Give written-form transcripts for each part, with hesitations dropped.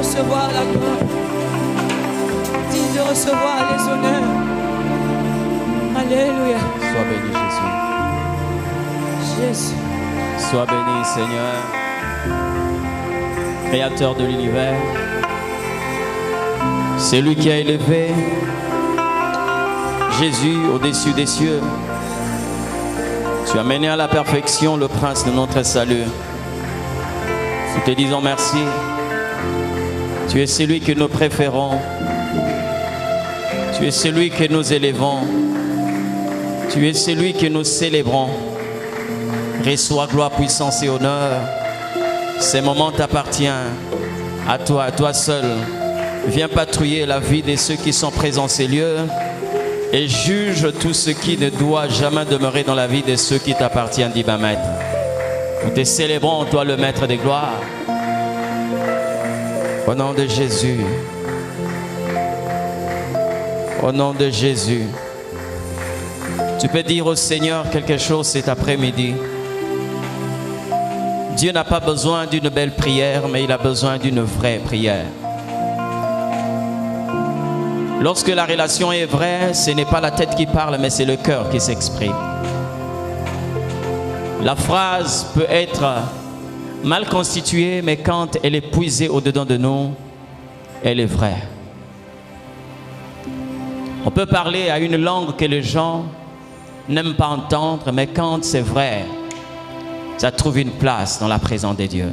recevoir la gloire, digne de recevoir les honneurs. Alléluia. Sois béni, Jésus. Jésus. Sois béni, Seigneur, Créateur de l'univers. C'est lui qui a élevé Jésus au-dessus des cieux. Tu as mené à la perfection le prince de notre salut. Nous te disons merci. Tu es celui que nous préférons. Tu es celui que nous élevons. Tu es celui que nous célébrons. Reçois gloire, puissance et honneur. Ces moments t'appartiennent. À toi seul. Viens patrouiller la vie de ceux qui sont présents en ces lieux et juge tout ce qui ne doit jamais demeurer dans la vie de ceux qui t'appartiennent, dit ma maître. Nous te célébrons, toi le maître des gloires. Au nom de Jésus. Au nom de Jésus. Tu peux dire au Seigneur quelque chose cet après-midi. Dieu n'a pas besoin d'une belle prière, mais il a besoin d'une vraie prière. Lorsque la relation est vraie, ce n'est pas la tête qui parle, mais c'est le cœur qui s'exprime. La phrase peut être mal constituée, mais quand elle est puisée au-dedans de nous, elle est vraie. On peut parler à une langue que les gens n'aiment pas entendre, mais quand c'est vrai, ça trouve une place dans la présence de Dieu.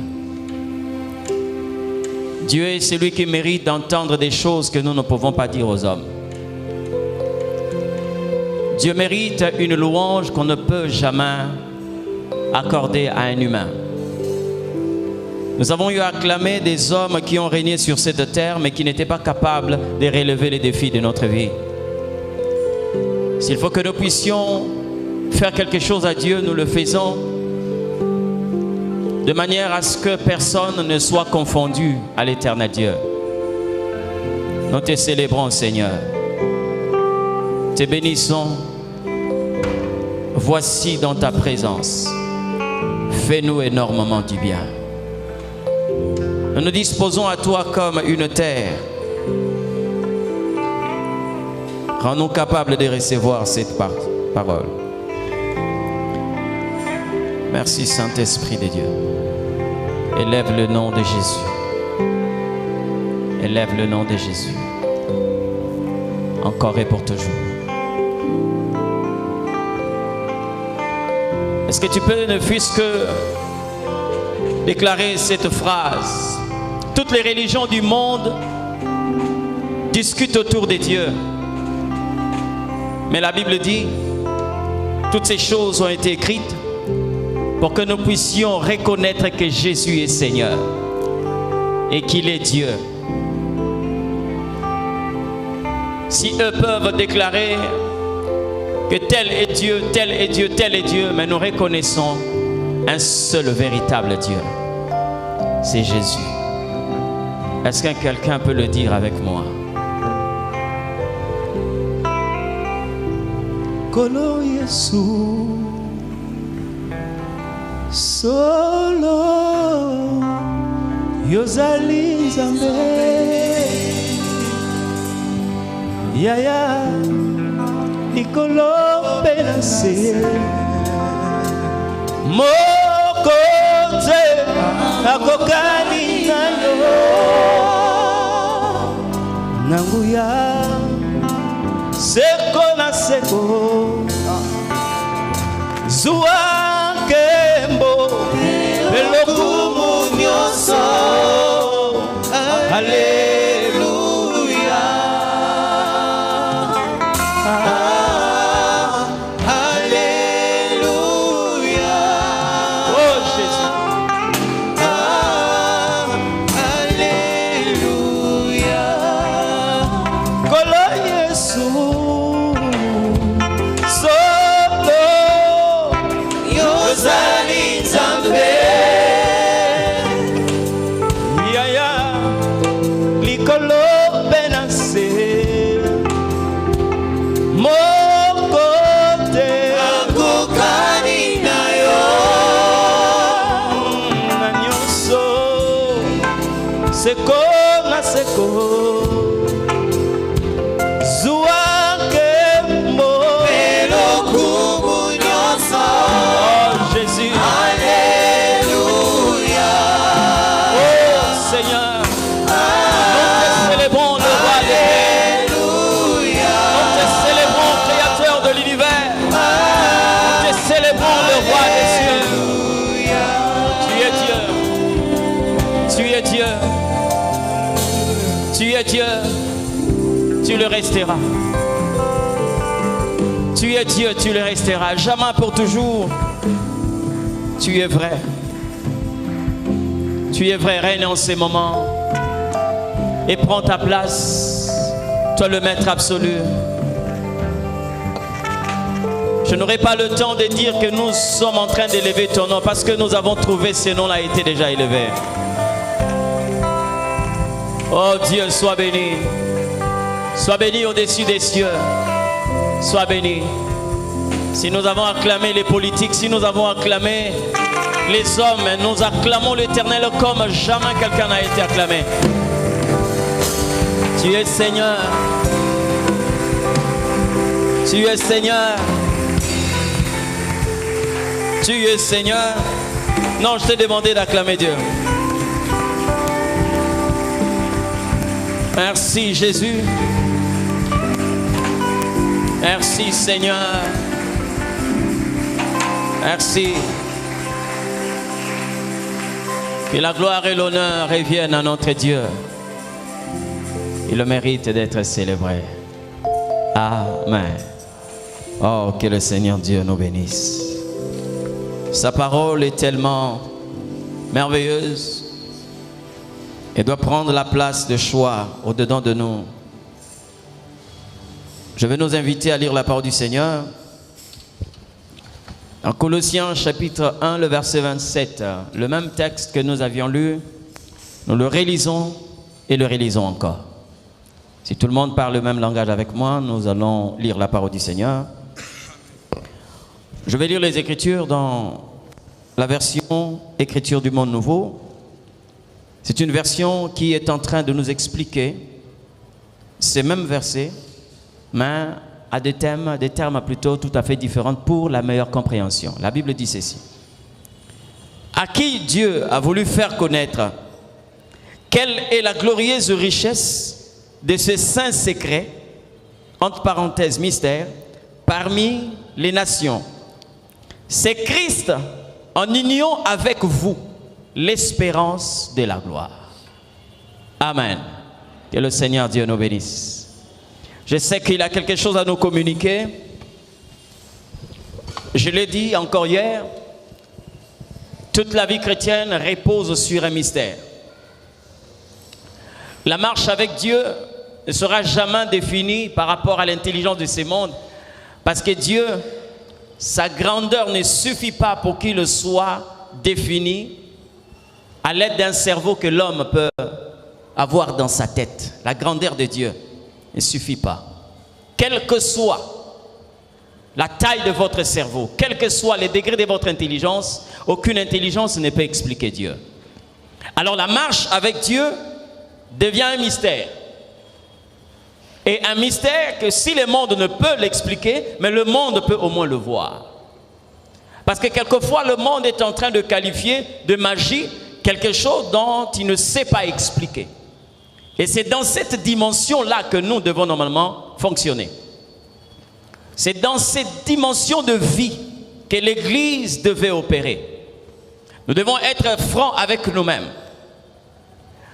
Dieu est celui qui mérite d'entendre des choses que nous ne pouvons pas dire aux hommes. Dieu mérite une louange qu'on ne peut jamais accorder à un humain. Nous avons eu à acclamer des hommes qui ont régné sur cette terre, mais qui n'étaient pas capables de relever les défis de notre vie. S'il faut que nous puissions faire quelque chose à Dieu, nous le faisons de manière à ce que personne ne soit confondu à l'éternel Dieu. Nous te célébrons, Seigneur. Te bénissons. Voici dans ta présence. Fais-nous énormément du bien. Nous nous disposons à toi comme une terre. Rends-nous capables de recevoir cette parole. Merci, Saint-Esprit de Dieu. Élève le nom de Jésus. Élève le nom de Jésus. Encore et pour toujours. Est-ce que tu peux ne fût-ce que déclarer cette phrase? Toutes les religions du monde discutent autour de Dieu. Mais la Bible dit, toutes ces choses ont été écrites pour que nous puissions reconnaître que Jésus est Seigneur et qu'il est Dieu. Si eux peuvent déclarer que tel est Dieu, tel est Dieu, tel est Dieu, mais nous reconnaissons un seul véritable Dieu. C'est Jésus. Est-ce que quelqu'un peut le dire avec moi? Kolo Yesu solo yozali Nzambe yaya likolo mpe na se moko te akokani na yo na nguya seko na seko zuwa kembo elokumu nyonso Alléluia Alléluia Oh Jésus Alléluia Kolo Yesu solo yozali Nzambe yaya likolo mpe na se moko te akokani na yo na nyonso seko naseko Zouake mo Elokumu nyonso. Oh Jésus. Alléluia. Oh Seigneur. Nous te célébrons le roi des Alléluia. Nous te célébrons créateur de l'univers. Nous te célébrons le roi des cieux. Tu es Dieu. Tu es Dieu. Tu es Dieu. Tu le resteras. Tu es Dieu, tu le resteras. Jamais pour toujours. Tu es vrai. Tu es vrai, règne en ces moments. Et prends ta place. Toi le maître absolu. Je n'aurai pas le temps de dire que nous sommes en train d'élever ton nom parce que nous avons trouvé ce nom-là a été déjà élevé. Oh Dieu, sois béni. Sois béni au-dessus des cieux. Sois béni. Si nous avons acclamé les politiques, si nous avons acclamé les hommes, nous acclamons l'Éternel comme jamais quelqu'un n'a été acclamé. Tu es Seigneur. Tu es Seigneur. Tu es Seigneur. Non, je t'ai demandé d'acclamer Dieu. Merci Jésus. Merci Seigneur. Merci. Que la gloire et l'honneur reviennent à notre Dieu. Il le mérite d'être célébré. Amen. Oh, que le Seigneur Dieu nous bénisse. Sa parole est tellement merveilleuse et doit prendre la place de choix au-dedans de nous. Je vais nous inviter à lire la parole du Seigneur. En Colossiens chapitre 1, le verset 27, le même texte que nous avions lu, nous le relisons et le relisons encore. Si tout le monde parle le même langage avec moi, nous allons lire la parole du Seigneur. Je vais lire les Écritures dans la version Écriture du Monde Nouveau. C'est une version qui est en train de nous expliquer ces mêmes versets, mais à des termes plutôt tout à fait différents pour la meilleure compréhension. La Bible dit ceci. À qui Dieu a voulu faire connaître quelle est la glorieuse richesse de ce saint secret, entre parenthèses mystère, parmi les nations. C'est Christ en union avec vous, l'espérance de la gloire. Amen. Que le Seigneur Dieu nous bénisse. Je sais qu'il a quelque chose à nous communiquer. Je l'ai dit encore hier, toute la vie chrétienne repose sur un mystère. La marche avec Dieu ne sera jamais définie par rapport à l'intelligence de ce monde, parce que Dieu, sa grandeur ne suffit pas pour qu'il soit défini à l'aide d'un cerveau que l'homme peut avoir dans sa tête. La grandeur de Dieu ne suffit pas. Quelle que soit la taille de votre cerveau, quel que soit le degré de votre intelligence, aucune intelligence ne peut expliquer Dieu. Alors la marche avec Dieu devient un mystère. Et un mystère que si le monde ne peut l'expliquer, mais le monde peut au moins le voir. Parce que quelquefois le monde est en train de qualifier de magie quelque chose dont il ne sait pas expliquer. Et c'est dans cette dimension-là que nous devons normalement fonctionner. C'est dans cette dimension de vie que l'Église devait opérer. Nous devons être francs avec nous-mêmes.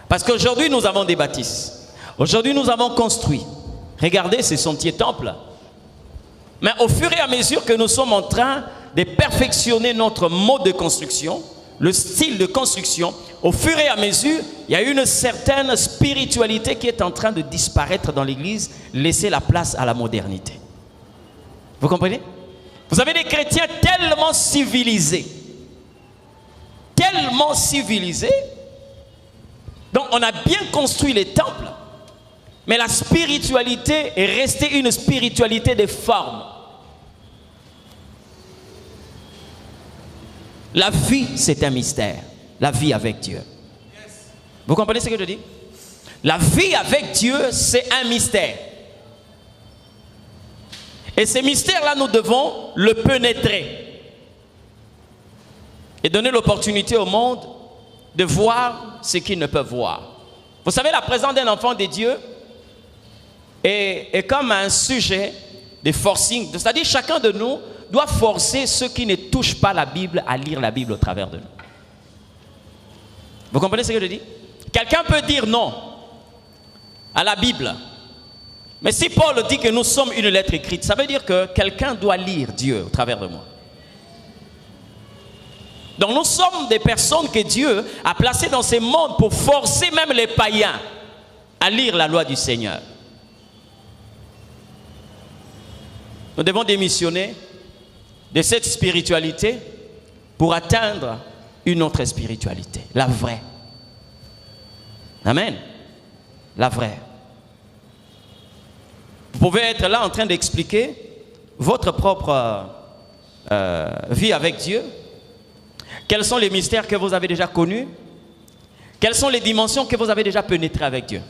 Parce qu'aujourd'hui, nous avons des bâtisses. Aujourd'hui, nous avons construit. Regardez ces sentiers temples. Mais au fur et à mesure que nous sommes en train de perfectionner notre mode de construction, le style de construction, au fur et à mesure, il y a une certaine spiritualité qui est en train de disparaître dans l'Église, laisser la place à la modernité. Vous comprenez? Vous avez des chrétiens tellement civilisés, donc on a bien construit les temples, mais la spiritualité est restée une spiritualité de forme. La vie, c'est un mystère. La vie avec Dieu. Vous comprenez ce que je dis? La vie avec Dieu, c'est un mystère. Et ces mystères-là, nous devons le pénétrer. Et donner l'opportunité au monde de voir ce qu'ils ne peuvent voir. Vous savez, la présence d'un enfant de Dieu est comme un sujet de forcing. C'est-à-dire, chacun de nous doit forcer ceux qui ne touchent pas la Bible à lire la Bible au travers de nous. Vous comprenez ce que je dis? Quelqu'un peut dire non à la Bible. Mais si Paul dit que nous sommes une lettre écrite, ça veut dire que quelqu'un doit lire Dieu au travers de moi. Donc nous sommes des personnes que Dieu a placées dans ce monde pour forcer même les païens à lire la loi du Seigneur. Nous devons démissionner de cette spiritualité pour atteindre une autre spiritualité, la vraie. Amen. La vraie. Vous pouvez être là en train d'expliquer votre propre vie avec Dieu. Quels sont les mystères que vous avez déjà connus? Quelles sont les dimensions que vous avez déjà pénétrées avec Dieu?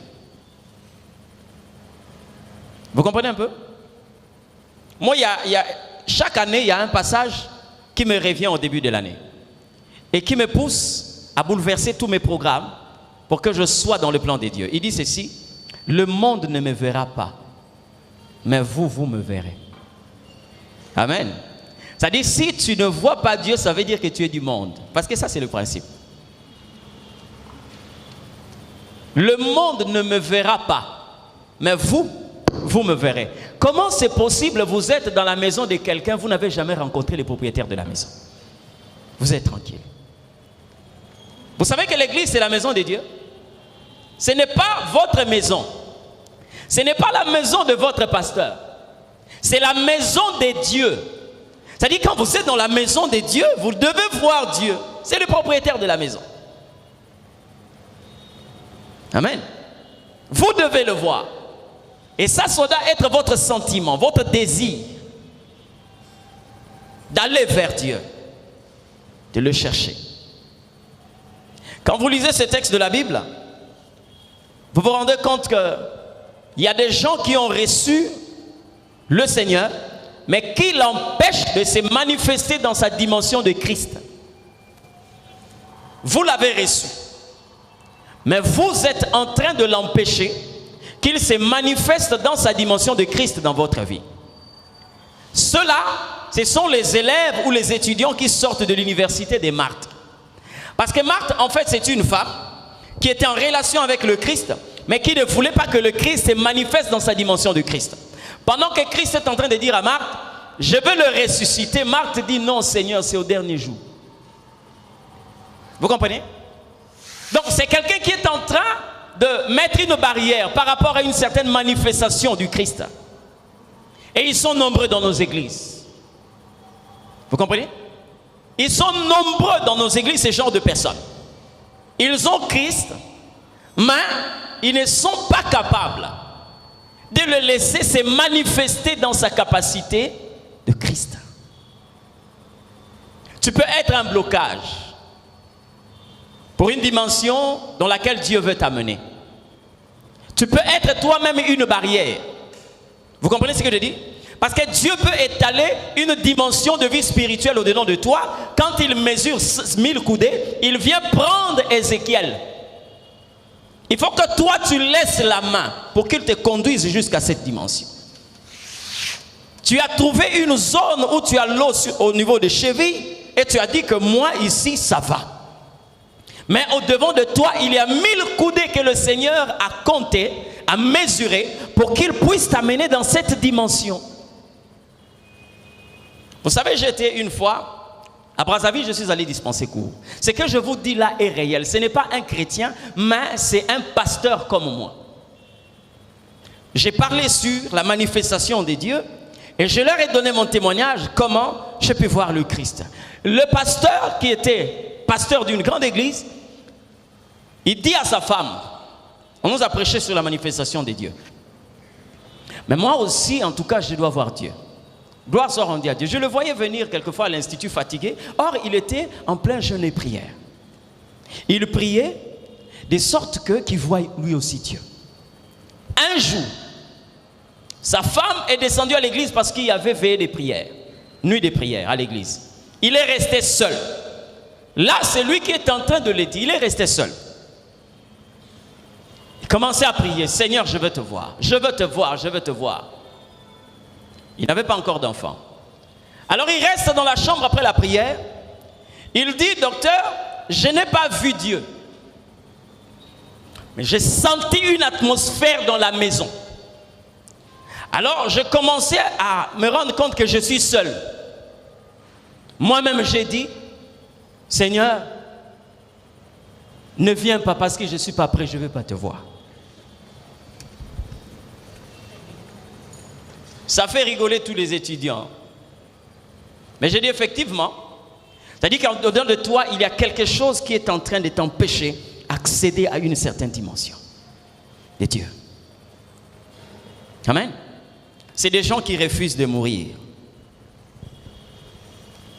Vous comprenez un peu? Moi, chaque année, il y a un passage qui me revient au début de l'année et qui me pousse à bouleverser tous mes programmes pour que je sois dans le plan de Dieu. Il dit ceci: le monde ne me verra pas, mais vous me verrez. Amen. C'est-à-dire, si tu ne vois pas Dieu, ça veut dire que tu es du monde. Parce que ça, c'est le principe. Le monde ne me verra pas, mais vous me verrez. Comment c'est possible? Vous êtes dans la maison de quelqu'un, vous n'avez jamais rencontré le propriétaire de la maison. Vous êtes tranquille. Vous savez que l'église, c'est la maison de Dieu. Ce n'est pas votre maison. Ce n'est pas la maison de votre pasteur. C'est la maison de Dieu. C'est-à-dire, quand vous êtes dans la maison de Dieu, vous devez voir Dieu. C'est le propriétaire de la maison. Amen. Vous devez le voir. Et ça doit être votre sentiment, votre désir d'aller vers Dieu, de le chercher. Quand vous lisez ce texte de la Bible, vous vous rendez compte qu'il y a des gens qui ont reçu le Seigneur, mais qui l'empêchent de se manifester dans sa dimension de Christ. Vous l'avez reçu, mais vous êtes en train de l'empêcher qu'il se manifeste dans sa dimension de Christ dans votre vie. Ceux-là, ce sont les élèves ou les étudiants qui sortent de l'université de Marthe. Parce que Marthe, en fait, c'est une femme qui était en relation avec le Christ, mais qui ne voulait pas que le Christ se manifeste dans sa dimension de Christ. Pendant que Christ est en train de dire à Marthe, je veux le ressusciter, Marthe dit non Seigneur, c'est au dernier jour. Vous comprenez? Donc c'est quelqu'un qui est en train de mettre une barrière par rapport à une certaine manifestation du Christ. Et ils sont nombreux dans nos églises. Vous comprenez? Ils sont nombreux dans nos églises, ces genres de personnes. Ils ont Christ, mais ils ne sont pas capables de le laisser se manifester dans sa capacité de Christ. Tu peux être un blocage pour une dimension dans laquelle Dieu veut t'amener. Tu peux être toi-même une barrière. Vous comprenez ce que je dis? Parce que Dieu peut étaler une dimension de vie spirituelle au-dedans de toi. Quand il mesure 1000 coudées, il vient prendre Ézéchiel. Il faut que toi tu laisses la main pour qu'il te conduise jusqu'à cette dimension. Tu as trouvé une zone où tu as l'eau au niveau des chevilles et tu as dit que moi ici ça va. Mais au-devant de toi, il y a 1000 coudées que le Seigneur a comptées, a mesurées pour qu'il puisse t'amener dans cette dimension. Vous savez, j'étais une fois à Brazzaville, je suis allé dispenser cours. Ce que je vous dis là est réel. Ce n'est pas un chrétien, mais c'est un pasteur comme moi. J'ai parlé sur la manifestation de Dieu et je leur ai donné mon témoignage, comment j'ai pu voir le Christ. Le pasteur qui était pasteur d'une grande église, il dit à sa femme, on nous a prêché sur la manifestation de Dieu. Mais moi aussi, en tout cas, je dois voir Dieu. Gloire soit rendue à Dieu. Je le voyais venir quelquefois à l'institut fatigué. Or, il était en plein jeûne et prière. Il priait. de sorte qu'il voie lui aussi Dieu. Un jour, sa femme est descendue à l'église parce qu'il y avait veillé des prières, nuit des prières à l'église. Il est resté seul. Là, c'est lui qui est en train de le dire. Il est resté seul. Il commençait à prier. Seigneur, je veux te voir. Je veux te voir. Je veux te voir. Il n'avait pas encore d'enfant. Alors il reste dans la chambre après la prière. Il dit, docteur, je n'ai pas vu Dieu. Mais j'ai senti une atmosphère dans la maison. Alors je commençais à me rendre compte que je suis seul. Moi-même j'ai dit, Seigneur, ne viens pas parce que je ne suis pas prêt, je ne veux pas te voir. Ça fait rigoler tous les étudiants. Mais j'ai dit effectivement, c'est-à-dire qu'au-dedans de toi, il y a quelque chose qui est en train de t'empêcher d'accéder à une certaine dimension de Dieu. Amen. C'est des gens qui refusent de mourir.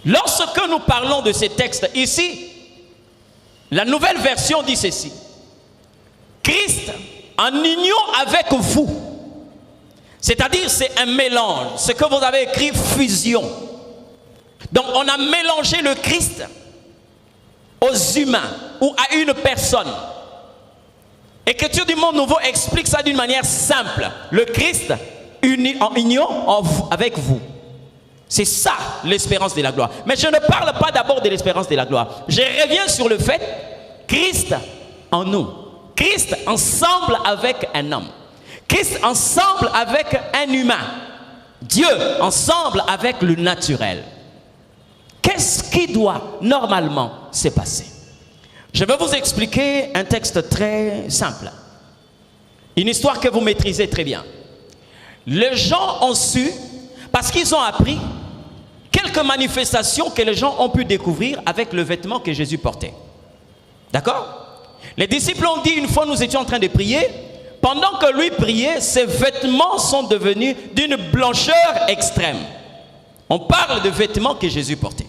Lorsque nous parlons de ces textes ici, la nouvelle version dit ceci. Christ en union avec vous. C'est-à-dire c'est un mélange. Ce que vous avez écrit, fusion. Donc on a mélangé le Christ aux humains ou à une personne. L'écriture du monde nouveau explique ça d'une manière simple. Le Christ uni en union avec vous. C'est ça l'espérance de la gloire. Mais je ne parle pas d'abord de l'espérance de la gloire. Je reviens sur le fait, Christ en nous. Christ ensemble avec un homme. Christ ensemble avec un humain. Dieu ensemble avec le naturel. Qu'est-ce qui doit normalement se passer? Je vais vous expliquer un texte très simple. Une histoire que vous maîtrisez très bien. Les gens ont su, parce qu'ils ont appris, quelques manifestations que les gens ont pu découvrir avec le vêtement que Jésus portait. D'accord? Les disciples ont dit, une fois nous étions en train de prier, pendant que lui priait, ses vêtements sont devenus d'une blancheur extrême. On parle de vêtements que Jésus portait.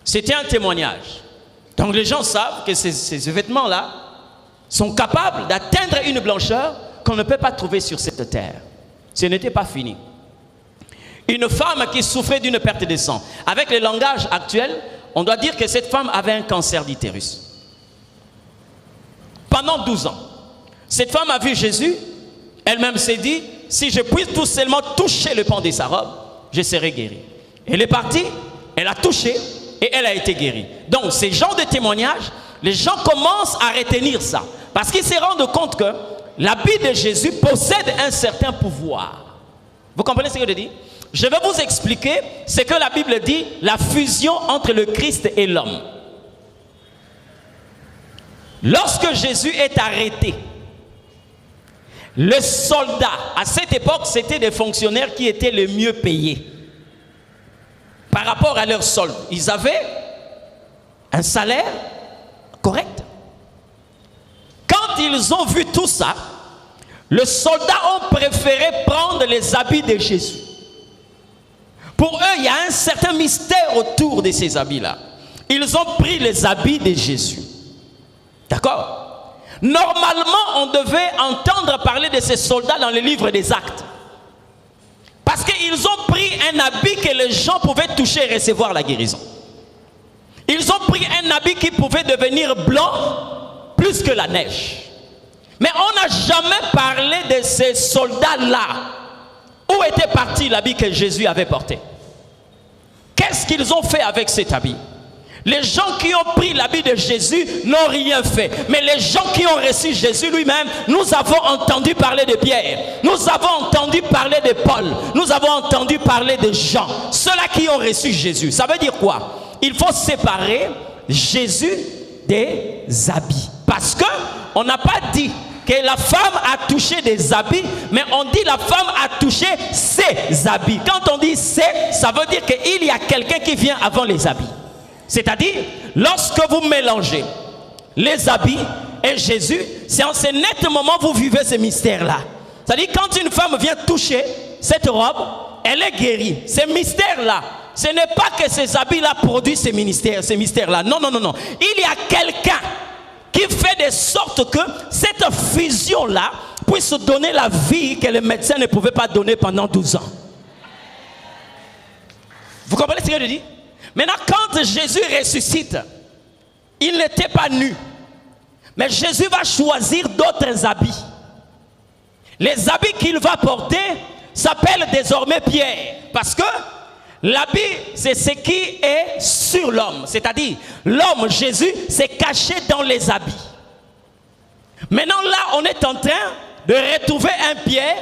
C'était un témoignage. Donc les gens savent que ces vêtements-là sont capables d'atteindre une blancheur qu'on ne peut pas trouver sur cette terre. Ce n'était pas fini. Une femme qui souffrait d'une perte de sang. Avec le langage actuel, on doit dire que cette femme avait un cancer d'utérus. Pendant 12 ans. Cette femme a vu Jésus. Elle-même s'est dit, si je puis tout seulement toucher le pan de sa robe, je serai guérie. Elle est partie, elle a touché et elle a été guérie. Donc ces genres de témoignages, les gens commencent à retenir ça. Parce qu'ils se rendent compte que l'habit de Jésus possède un certain pouvoir. Vous comprenez ce que je dis? Je vais vous expliquer ce que la Bible dit, la fusion entre le Christ et l'homme. Lorsque Jésus est arrêté, les soldats, à cette époque, c'était des fonctionnaires qui étaient les mieux payés. Par rapport à leur solde, ils avaient un salaire correct. Quand ils ont vu tout ça, les soldats ont préféré prendre les habits de Jésus. Pour eux, il y a un certain mystère autour de ces habits-là. Ils ont pris les habits de Jésus. D'accord? Normalement, on devait entendre parler de ces soldats dans le livre des Actes. Parce qu'ils ont pris un habit que les gens pouvaient toucher et recevoir la guérison. Ils ont pris un habit qui pouvait devenir blanc plus que la neige. Mais on n'a jamais parlé de ces soldats-là. Où était parti l'habit que Jésus avait porté? Qu'est-ce qu'ils ont fait avec cet habit? Les gens qui ont pris l'habit de Jésus n'ont rien fait. Mais les gens qui ont reçu Jésus lui-même, nous avons entendu parler de Pierre. Nous avons entendu parler de Paul. Nous avons entendu parler de Jean. Ceux-là qui ont reçu Jésus. Ça veut dire quoi? Il faut séparer Jésus des habits. Parce qu'on n'a pas dit que la femme a touché des habits, mais on dit la femme a touché ses habits. Quand on dit c'est, ça veut dire qu'il y a quelqu'un qui vient avant les habits. C'est-à-dire, lorsque vous mélangez les habits et Jésus, c'est en ce net moment où vous vivez ce mystère-là. C'est-à-dire, quand une femme vient toucher cette robe, elle est guérie. Ce mystère-là, ce n'est pas que ces habits-là produisent ces mystères-là. Non, non, non, non. Il y a quelqu'un qui il fait de sorte que cette fusion-là puisse donner la vie que les médecins ne pouvaient pas donner pendant 12 ans. Vous comprenez ce que je dis? Maintenant, quand Jésus ressuscite, il n'était pas nu. Mais Jésus va choisir d'autres habits. Les habits qu'il va porter s'appellent désormais pierre. Parce que l'habit, c'est ce qui est sur l'homme. C'est-à-dire, l'homme, Jésus, s'est caché dans les habits. Maintenant, là, on est en train de retrouver un Pierre,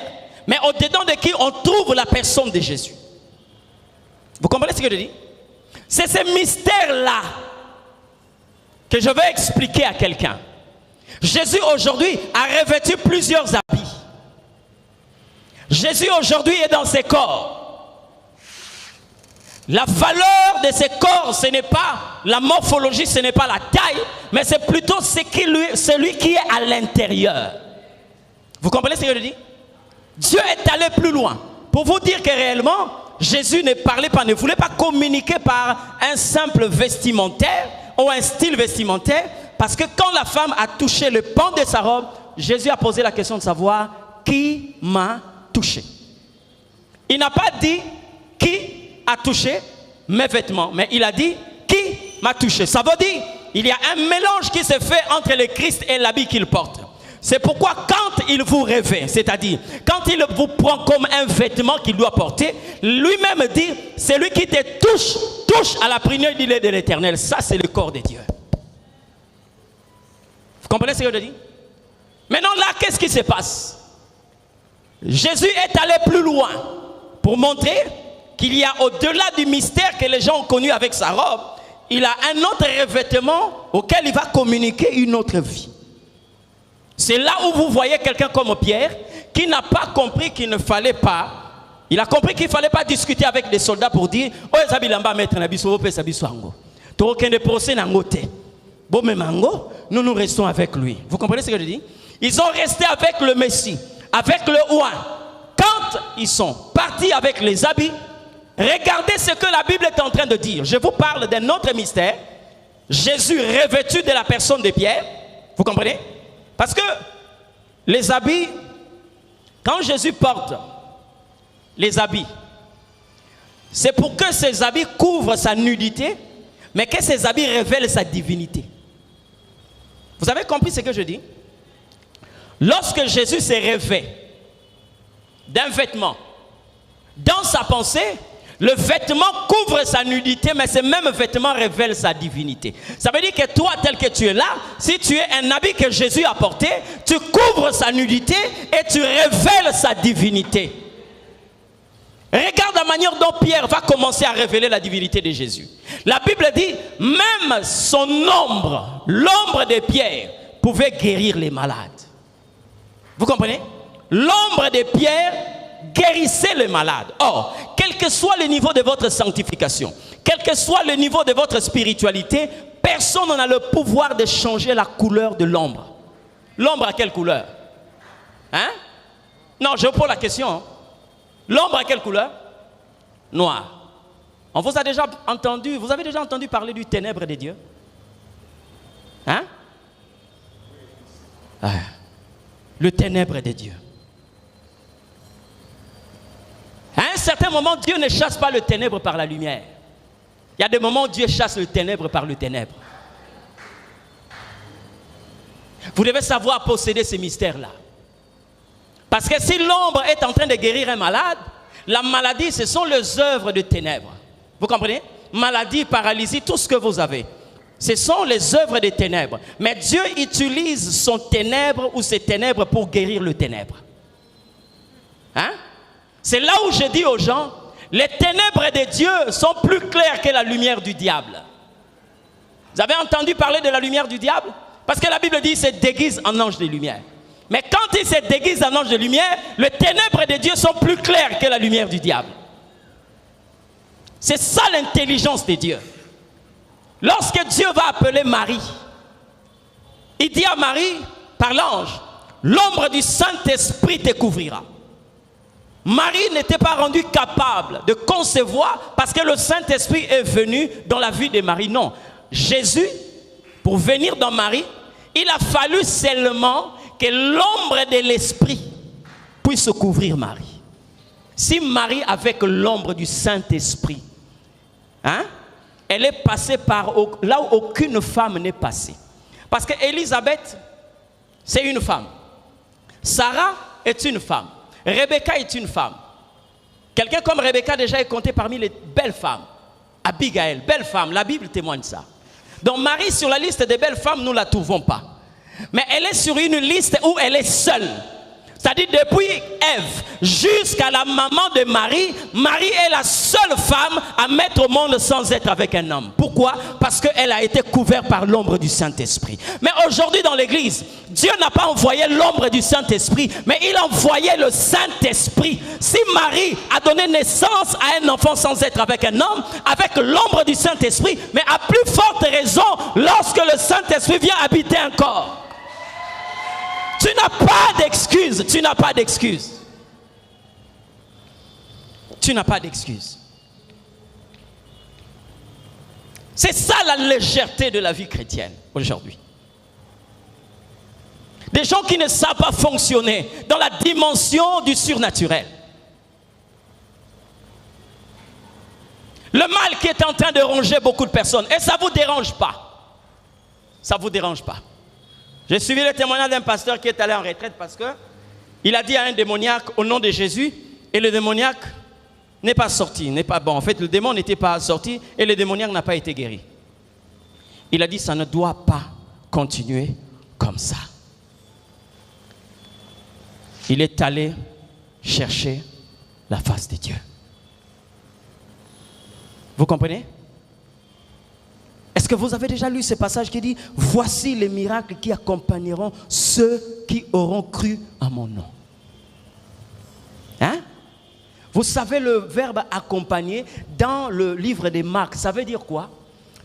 mais au-dedans de qui on trouve la personne de Jésus. Vous comprenez ce que je dis? C'est ce mystère-là que je vais expliquer à quelqu'un. Jésus aujourd'hui a revêtu plusieurs habits. Jésus aujourd'hui est dans ses corps. La valeur de ses corps, ce n'est pas la morphologie, ce n'est pas la taille, mais c'est plutôt celui qui est à l'intérieur. Vous comprenez ce que je dis? Dieu est allé plus loin pour vous dire que réellement, Jésus ne parlait pas, ne voulait pas communiquer par un simple vestimentaire ou un style vestimentaire, parce que quand la femme a touché le pan de sa robe, Jésus a posé la question de savoir qui m'a touché. Il n'a pas dit qui a touché mes vêtements, mais il a dit qui m'a touché. Ça veut dire il y a un mélange qui se fait entre le Christ et l'habit qu'il porte. C'est pourquoi quand il vous revêt, c'est-à-dire quand il vous prend comme un vêtement qu'il doit porter, lui-même dit, celui qui te touche, touche à la prière de l'Éternel. Ça, c'est le corps de Dieu. Vous comprenez ce que je dis? Maintenant là, qu'est-ce qui se passe? Jésus est allé plus loin pour montrer qu'il y a au-delà du mystère que les gens ont connu avec sa robe, il a un autre revêtement auquel il va communiquer une autre vie. C'est là où vous voyez quelqu'un comme Pierre qui n'a pas compris qu'il ne fallait pas. Il a compris qu'il ne fallait pas discuter avec des soldats pour dire oh, nous restons avec lui. Vous comprenez ce que je dis? Ils ont resté avec le Messie, avec le oint. Quand ils sont partis avec les habits, regardez ce que la Bible est en train de dire. Je vous parle d'un autre mystère. Jésus revêtu de la personne de Pierre. Vous comprenez? Parce que les habits, quand Jésus porte les habits, c'est pour que ces habits couvrent sa nudité, mais que ces habits révèlent sa divinité. Vous avez compris ce que je dis? Lorsque Jésus se revêt d'un vêtement, dans sa pensée, le vêtement couvre sa nudité, mais ce même vêtement révèle sa divinité. Ça veut dire que toi, tel que tu es là, si tu es un habit que Jésus a porté, tu couvres sa nudité et tu révèles sa divinité. Regarde la manière dont Pierre va commencer à révéler la divinité de Jésus. La Bible dit, même son ombre, l'ombre de Pierre, pouvait guérir les malades. Vous comprenez? L'ombre de Pierre guérissez les malades. Or, quel que soit le niveau de votre sanctification, quel que soit le niveau de votre spiritualité, personne n'a le pouvoir de changer la couleur de l'ombre. L'ombre a quelle couleur? Hein? Non, je vous pose la question. L'ombre a quelle couleur? Noir. On vous a déjà entendu, vous avez déjà entendu parler du ténèbre de Dieu? Hein? Ah, le ténèbre de Dieu. À un certain moment, Dieu ne chasse pas le ténèbre par la lumière. Il y a des moments où Dieu chasse le ténèbre par le ténèbre. Vous devez savoir posséder ces mystères-là. Parce que si l'ombre est en train de guérir un malade, la maladie, ce sont les œuvres de ténèbres. Vous comprenez? Maladie, paralysie, tout ce que vous avez. Ce sont les œuvres des ténèbres. Mais Dieu utilise son ténèbre ou ses ténèbres pour guérir le ténèbre. Hein? C'est là où je dis aux gens, les ténèbres de Dieu sont plus claires que la lumière du diable. Vous avez entendu parler de la lumière du diable? Parce que la Bible dit qu'il se déguise en ange de lumière. Mais quand il se déguise en ange de lumière, les ténèbres de Dieu sont plus claires que la lumière du diable. C'est ça l'intelligence de Dieu. Lorsque Dieu va appeler Marie, il dit à Marie, par l'ange, l'ombre du Saint-Esprit te couvrira. Marie n'était pas rendue capable de concevoir parce que le Saint-Esprit est venu dans la vie de Marie. Non, Jésus, pour venir dans Marie, il a fallu seulement que l'ombre de l'Esprit puisse couvrir Marie. Si Marie, avec l'ombre du Saint-Esprit, hein, elle est passée par là où aucune femme n'est passée. Parce qu'Élisabeth, c'est une femme. Sarah est une femme. Rebecca est une femme. Quelqu'un comme Rebecca déjà est compté parmi les belles femmes. Abigail, belle femme, la Bible témoigne ça. Donc Marie, sur la liste des belles femmes, nous ne la trouvons pas. Mais elle est sur une liste où elle est seule. C'est-à-dire depuis Ève jusqu'à la maman de Marie, Marie est la seule femme à mettre au monde sans être avec un homme. Pourquoi? Parce qu'elle a été couverte par l'ombre du Saint-Esprit. Mais aujourd'hui dans l'église, Dieu n'a pas envoyé l'ombre du Saint-Esprit, mais il a envoyé le Saint-Esprit. Si Marie a donné naissance à un enfant sans être avec un homme, avec l'ombre du Saint-Esprit, mais à plus forte raison lorsque le Saint-Esprit vient habiter un corps. Tu n'as pas d'excuse, tu n'as pas d'excuse. Tu n'as pas d'excuse. C'est ça la légèreté de la vie chrétienne aujourd'hui. Des gens qui ne savent pas fonctionner dans la dimension du surnaturel. Le mal qui est en train de ronger beaucoup de personnes. Et ça ne vous dérange pas. Ça ne vous dérange pas. J'ai suivi le témoignage d'un pasteur qui est allé en retraite parce qu'il a dit à un démoniaque au nom de Jésus et le démoniaque n'est pas sorti, n'est pas bon. En fait, le démon n'était pas sorti et le démoniaque n'a pas été guéri. Il a dit ça ne doit pas continuer comme ça. Il est allé chercher la face de Dieu. Vous comprenez? Est-ce que vous avez déjà lu ce passage qui dit « Voici les miracles qui accompagneront ceux qui auront cru à mon nom. » Hein? Vous savez le verbe « accompagner » dans le livre des Marc, ça veut dire quoi?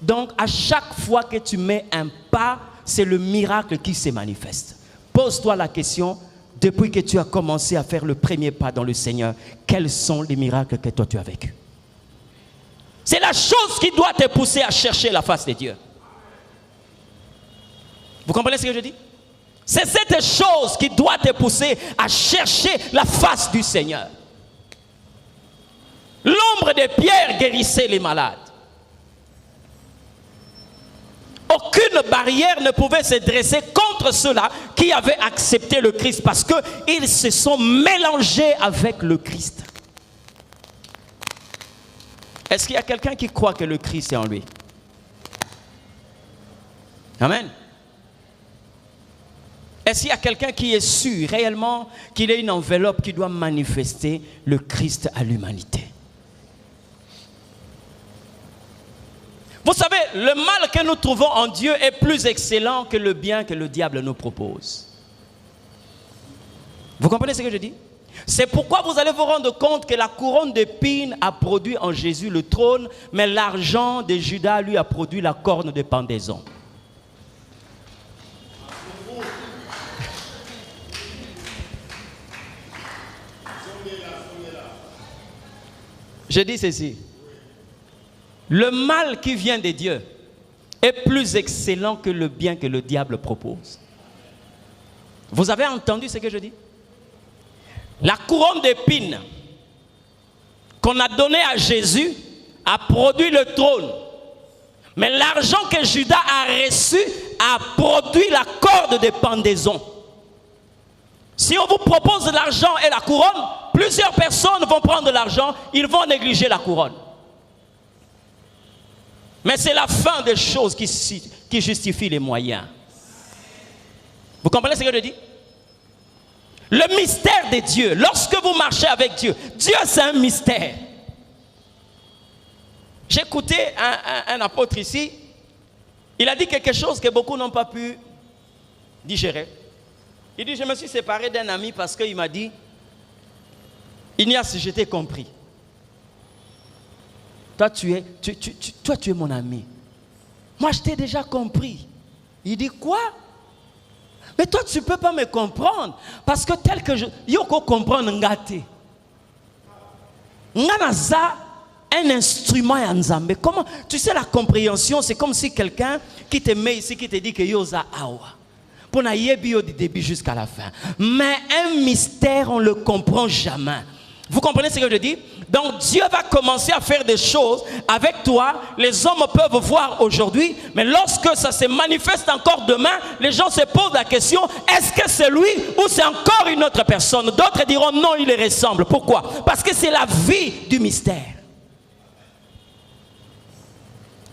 Donc, à chaque fois que tu mets un pas, c'est le miracle qui se manifeste. Pose-toi la question, depuis que tu as commencé à faire le premier pas dans le Seigneur, quels sont les miracles que toi tu as vécus? C'est la chose qui doit te pousser à chercher la face de Dieu. Vous comprenez ce que je dis? C'est cette chose qui doit te pousser à chercher la face du Seigneur. L'ombre de Pierre guérissait les malades. Aucune barrière ne pouvait se dresser contre ceux-là qui avaient accepté le Christ parce qu'ils se sont mélangés avec le Christ. Est-ce qu'il y a quelqu'un qui croit que le Christ est en lui? Amen. Est-ce qu'il y a quelqu'un qui est sûr réellement qu'il y a une enveloppe qui doit manifester le Christ à l'humanité? Vous savez, le mal que nous trouvons en Dieu est plus excellent que le bien que le diable nous propose. Vous comprenez ce que je dis? C'est pourquoi vous allez vous rendre compte que la couronne d'épines a produit en Jésus le trône, mais l'argent de Judas lui a produit la corne de pendaison. Je dis ceci. Le mal qui vient de Dieu est plus excellent que le bien que le diable propose. Vous avez entendu ce que je dis? La couronne d'épines qu'on a donnée à Jésus a produit le trône. Mais l'argent que Judas a reçu a produit la corde de pendaison. Si on vous propose de l'argent et la couronne, plusieurs personnes vont prendre l'argent, ils vont négliger la couronne. Mais c'est la fin des choses qui justifie les moyens. Vous comprenez ce que je dis? Le mystère de Dieu, lorsque vous marchez avec Dieu, Dieu c'est un mystère. J'ai écouté un apôtre ici, il a dit quelque chose que beaucoup n'ont pas pu digérer. Il dit, je me suis séparé d'un ami parce qu'il m'a dit, Ignace, je t'ai compris. Toi, tu es mon ami. Moi, je t'ai déjà compris. Il dit, quoi? Mais toi, tu ne peux pas me comprendre. Parce que tel que je... Yoko comprendre ngate. Nganaza, un instrument à Nzambe. Comment? Tu sais, la compréhension, c'est comme si quelqu'un qui te met ici, qui te dit que yoza awa. Pour du début jusqu'à la fin. Mais un mystère, on ne le comprend jamais. Vous comprenez ce que je dis? Donc Dieu va commencer à faire des choses avec toi. Les hommes peuvent voir aujourd'hui, mais lorsque ça se manifeste encore demain, les gens se posent la question, est-ce que c'est lui ou c'est encore une autre personne? D'autres diront non, il les ressemble. Pourquoi? Parce que c'est la vie du mystère.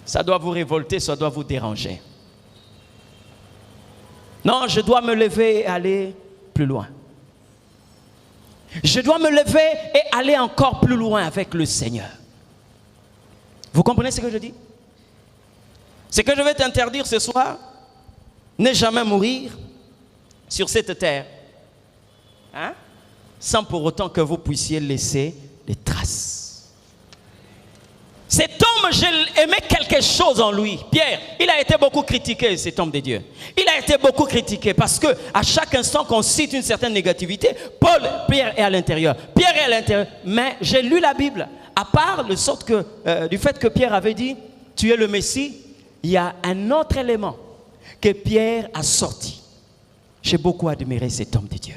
Ça doit vous révolter, ça doit vous déranger. Non, je dois me lever et aller plus loin. Je dois me lever et aller encore plus loin avec le Seigneur. Vous comprenez ce que je dis? Ce que je vais t'interdire ce soir, ne jamais mourir sur cette terre, hein? Sans pour autant que vous puissiez laisser des traces. Cet homme, j'ai aimé quelque chose en lui. Pierre, il a été beaucoup critiqué, cet homme de Dieu. Il a été beaucoup critiqué parce que à chaque instant qu'on cite une certaine négativité, Pierre est à l'intérieur. Pierre est à l'intérieur. Mais j'ai lu la Bible. À part le sort du fait que Pierre avait dit, tu es le Messie, il y a un autre élément que Pierre a sorti. J'ai beaucoup admiré cet homme de Dieu.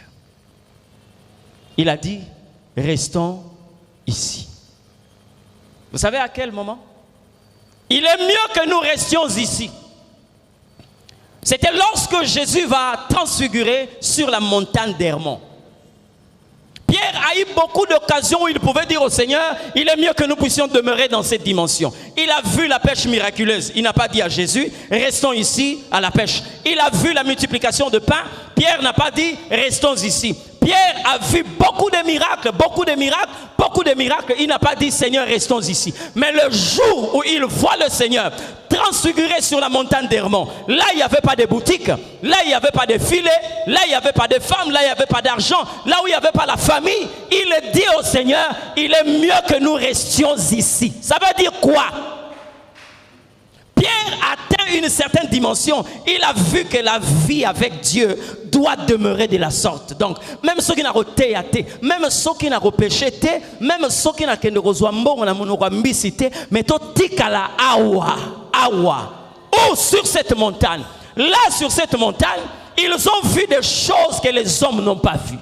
Il a dit, restons ici. Vous savez à quel moment? Il est mieux que nous restions ici. C'était lorsque Jésus va transfigurer sur la montagne d'Hermon. Pierre a eu beaucoup d'occasions où il pouvait dire au Seigneur, il est mieux que nous puissions demeurer dans cette dimension. Il a vu la pêche miraculeuse. Il n'a pas dit à Jésus, restons ici à la pêche. Il a vu la multiplication de pain. Pierre n'a pas dit, restons ici. Pierre a vu beaucoup de miracles, beaucoup de miracles, beaucoup de miracles. Il n'a pas dit, Seigneur, restons ici. Mais le jour où il voit le Seigneur transfiguré sur la montagne d'Hermon, là, il n'y avait pas de boutique, là, il n'y avait pas de filets, là, il n'y avait pas de femmes, là, il n'y avait pas d'argent, là où il n'y avait pas la famille, il dit au Seigneur, il est mieux que nous restions ici. Ça veut dire quoi? Pierre atteint une certaine dimension. Il a vu que la vie avec Dieu doit demeurer de la sorte. Donc, même ceux qui n'ont pas été, même ceux qui n'ont pas péché, même ceux qui n'ont pas été, mais tout tikala awa. Ou sur cette montagne. Là, sur cette montagne, ils ont vu des choses que les hommes n'ont pas vues.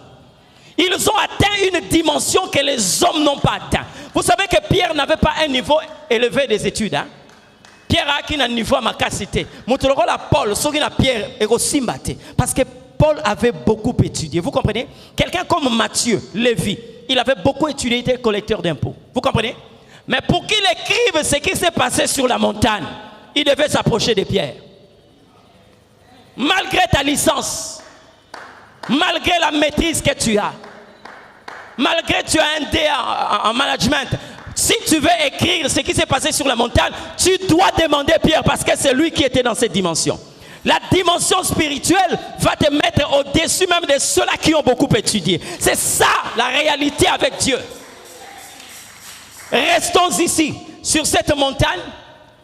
Ils ont atteint une dimension que les hommes n'ont pas atteint. Vous savez que Pierre n'avait pas un niveau élevé des études, hein? Pierre a un niveau à ma capacité. Paul, ce qui Pierre est aussi battu. Parce que Paul avait beaucoup étudié. Vous comprenez? Quelqu'un comme Matthieu, Lévi, il avait beaucoup étudié, il était collecteur d'impôts. Vous comprenez? Mais pour qu'il écrive ce qui s'est passé sur la montagne, il devait s'approcher de Pierre. Malgré ta licence, malgré la maîtrise que tu as, malgré que tu as un D en management, si tu veux écrire ce qui s'est passé sur la montagne, tu dois demander Pierre parce que c'est lui qui était dans cette dimension. La dimension spirituelle va te mettre au-dessus même de ceux-là qui ont beaucoup étudié. C'est ça la réalité avec Dieu. Restons ici, sur cette montagne,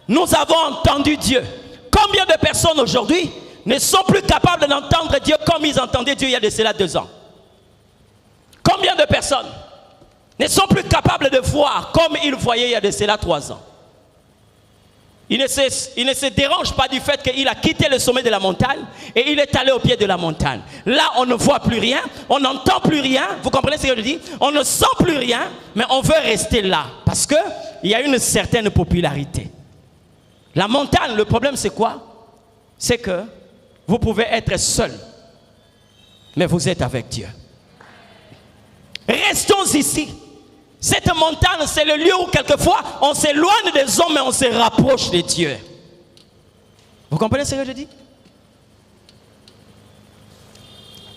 nous avons entendu Dieu. Combien de personnes aujourd'hui ne sont plus capables d'entendre Dieu comme ils entendaient Dieu il y a de cela 2 ans? Combien de personnes ne sont plus capables de voir comme ils voyaient il y a de cela 3 ans? Il ne se dérange pas du fait qu'il a quitté le sommet de la montagne et il est allé au pied de la montagne. Là, on ne voit plus rien, on n'entend plus rien. Vous comprenez ce que je dis? On ne sent plus rien, mais on veut rester là parce qu'il y a une certaine popularité. La montagne, le problème c'est quoi? C'est que vous pouvez être seul, mais vous êtes avec Dieu. Restons ici. Cette montagne, c'est le lieu où quelquefois on s'éloigne des hommes et on se rapproche de Dieu. Vous comprenez ce que je dis?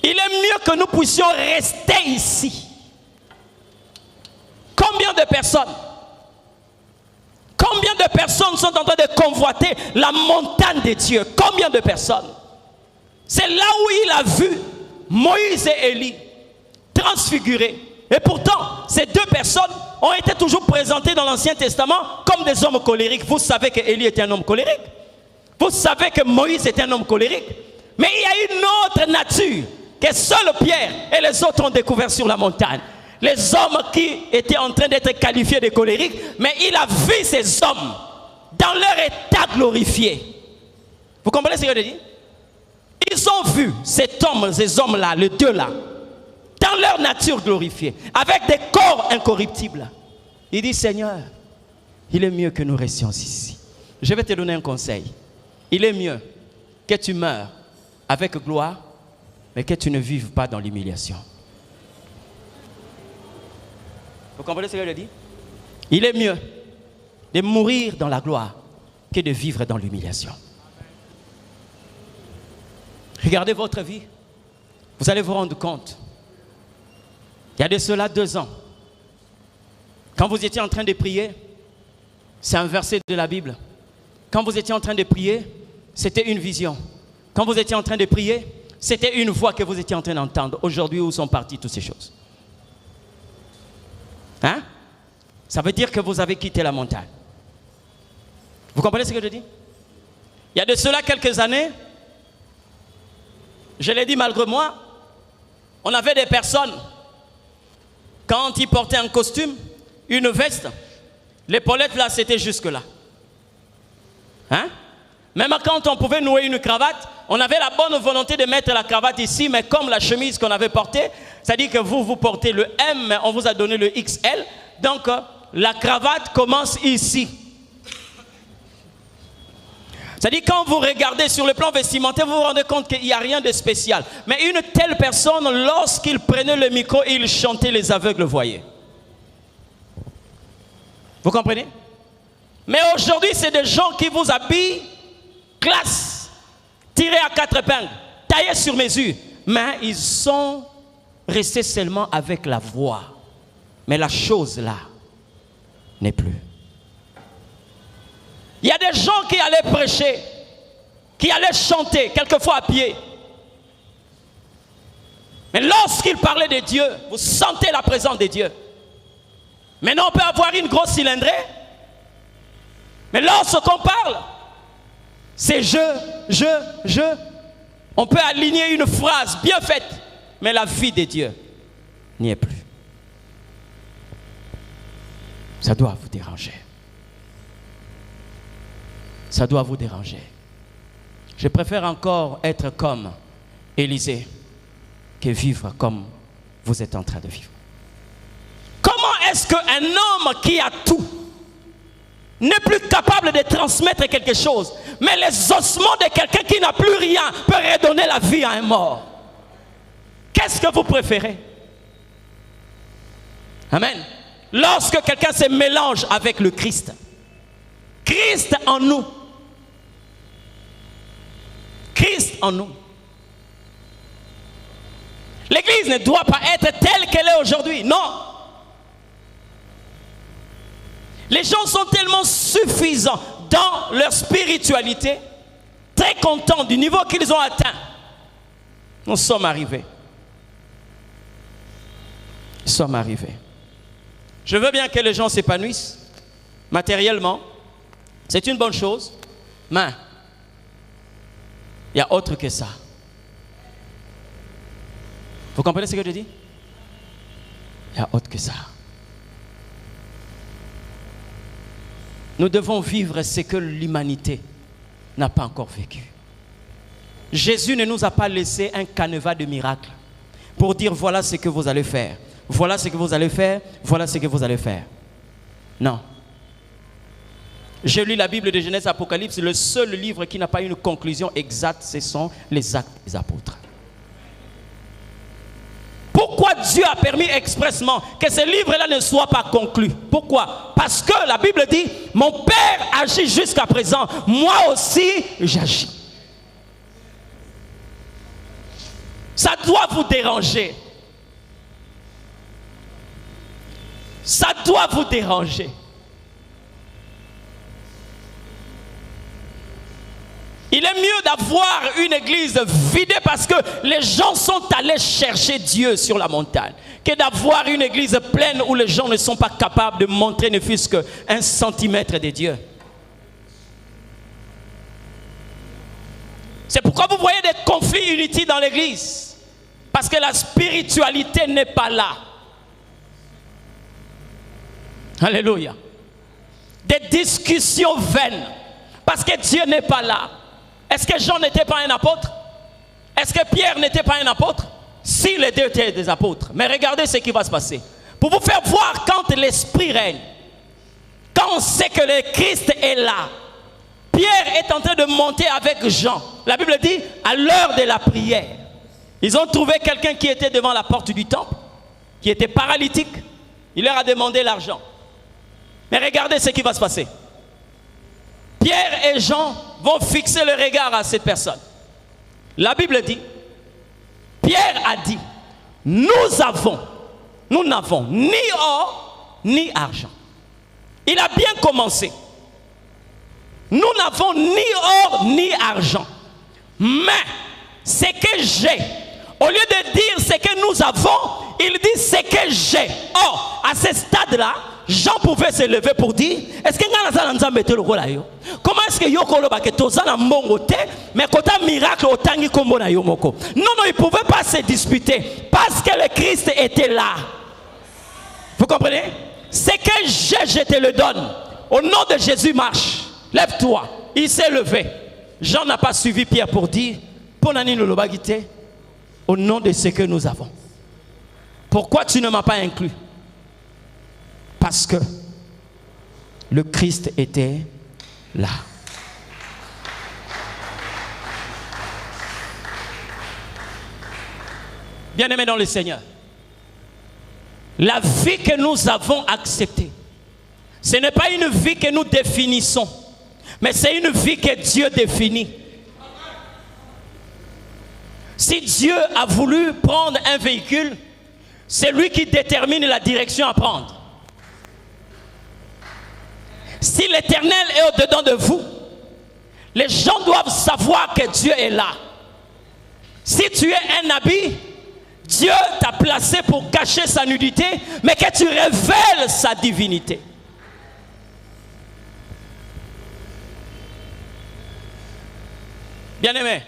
Il est mieux que nous puissions rester ici. Combien de personnes sont en train de convoiter la montagne de Dieu? Combien de personnes? C'est là où il a vu Moïse et Élie transfigurés. Et pourtant, ces 2 personnes ont été toujours présentées dans l'Ancien Testament comme des hommes colériques. Vous savez que Élie était un homme colérique. Vous savez que Moïse était un homme colérique. Mais il y a une autre nature que seul Pierre et les autres ont découvert sur la montagne. Les hommes qui étaient en train d'être qualifiés de colériques, mais il a vu ces hommes dans leur état glorifié. Vous comprenez ce que je dis? Ils ont vu ces hommes-là, les deux là, dans leur nature glorifiée, avec des corps incorruptibles. Il dit, Seigneur, il est mieux que nous restions ici. Je vais te donner un conseil. Il est mieux que tu meurs avec gloire, mais que tu ne vives pas dans l'humiliation. Vous comprenez ce que je dis? Il est mieux de mourir dans la gloire que de vivre dans l'humiliation. Regardez votre vie. Vous allez vous rendre compte. Il y a de cela 2 ans. Quand vous étiez en train de prier, c'est un verset de la Bible. Quand vous étiez en train de prier, c'était une vision. Quand vous étiez en train de prier, c'était une voix que vous étiez en train d'entendre. Aujourd'hui, où sont parties toutes ces choses? Hein? Ça veut dire que vous avez quitté la montagne. Vous comprenez ce que je dis? Il y a de cela quelques années, je l'ai dit malgré moi, on avait des personnes, quand ils portaient un costume, une veste, l'épaulette là, c'était jusque là. Hein? Même quand on pouvait nouer une cravate, on avait la bonne volonté de mettre la cravate ici, mais comme la chemise qu'on avait portée, c'est-à-dire que vous portez le M, mais on vous a donné le XL, donc la cravate commence ici. C'est-à-dire quand vous regardez sur le plan vestimentaire, vous vous rendez compte qu'il n'y a rien de spécial. Mais une telle personne, lorsqu'il prenait le micro, il chantait, les aveugles voyaient. Vous comprenez? Mais aujourd'hui, c'est des gens qui vous habillent, classe, tirés à 4 épingles, taillés sur mesure. Mais ils sont restés seulement avec la voix. Mais la chose là n'est plus. Il y a des gens qui allaient prêcher, qui allaient chanter, quelquefois à pied. Mais lorsqu'ils parlaient de Dieu, vous sentez la présence de Dieu. Maintenant, on peut avoir une grosse cylindrée. Mais lorsqu'on parle, c'est je. On peut aligner une phrase bien faite, mais la vie de Dieu n'y est plus. Ça doit vous déranger. Ça doit vous déranger. Je préfère encore être comme Élisée que vivre comme vous êtes en train de vivre. Comment est-ce qu'un homme qui a tout n'est plus capable de transmettre quelque chose, mais les ossements de quelqu'un qui n'a plus rien peut redonner la vie à un mort? Qu'est-ce que vous préférez? Amen. Lorsque quelqu'un se mélange avec le Christ, Christ en nous, Christ en nous. L'église ne doit pas être telle qu'elle est aujourd'hui. Non. Les gens sont tellement suffisants dans leur spiritualité, très contents du niveau qu'ils ont atteint. Nous sommes arrivés. Nous sommes arrivés. Je veux bien que les gens s'épanouissent matériellement. C'est une bonne chose. Mais il y a autre que ça. Vous comprenez ce que je dis? Il y a autre que ça. Nous devons vivre ce que l'humanité n'a pas encore vécu. Jésus ne nous a pas laissé un canevas de miracles pour dire voilà ce que vous allez faire, voilà ce que vous allez faire, voilà ce que vous allez faire. Non. J'ai lu la Bible de Genèse Apocalypse, le seul livre qui n'a pas une conclusion exacte, ce sont les Actes des Apôtres. Pourquoi Dieu a permis expressement que ce livre-là ne soit pas conclu? Pourquoi? Parce que la Bible dit, mon Père agit jusqu'à présent, moi aussi j'agis. Ça doit vous déranger. Ça doit vous déranger. Il est mieux d'avoir une église vidée parce que les gens sont allés chercher Dieu sur la montagne que d'avoir une église pleine où les gens ne sont pas capables de montrer ne fût-ce qu'un centimètre de Dieu. C'est pourquoi vous voyez des conflits inutiles dans l'église. Parce que la spiritualité n'est pas là. Alléluia. Des discussions vaines. Parce que Dieu n'est pas là. Est-ce que Jean n'était pas un apôtre? Est-ce que Pierre n'était pas un apôtre? Si, les deux étaient des apôtres. Mais regardez ce qui va se passer. Pour vous faire voir quand l'Esprit règne, quand on sait que le Christ est là, Pierre est en train de monter avec Jean. La Bible dit, à l'heure de la prière, ils ont trouvé quelqu'un qui était devant la porte du temple, qui était paralytique. Il leur a demandé l'argent. Mais regardez ce qui va se passer. Pierre et Jean vont fixer le regard à cette personne. La Bible dit, Pierre a dit, nous n'avons ni or ni argent. Il a bien commencé. Nous n'avons ni or ni argent. Mais ce que j'ai, au lieu de dire ce que nous avons, il dit ce que j'ai. Or, à ce stade-là, Jean pouvait se lever pour dire, est-ce que comment est-ce que yokolo ba que tozana mbongo te mais kota miracle otangi kombo na yo moko. Non, il ne pouvait pas se disputer parce que le Christ était là. Vous comprenez? Ce que j'ai, je te le donne. Au nom de Jésus, marche. Lève-toi. Il s'est levé. Jean n'a pas suivi Pierre pour dire, Ponani no lobagite, au nom de ce que nous avons. Pourquoi tu ne m'as pas inclus? Parce que le Christ était là. Bien-aimés dans le Seigneur, la vie que nous avons acceptée, ce n'est pas une vie que nous définissons, mais c'est une vie que Dieu définit. Si Dieu a voulu prendre un véhicule, c'est lui qui détermine la direction à prendre. Si l'Éternel est au-dedans de vous, les gens doivent savoir que Dieu est là. Si tu es un habit, Dieu t'a placé pour cacher sa nudité, mais que tu révèles sa divinité. Bien-aimés,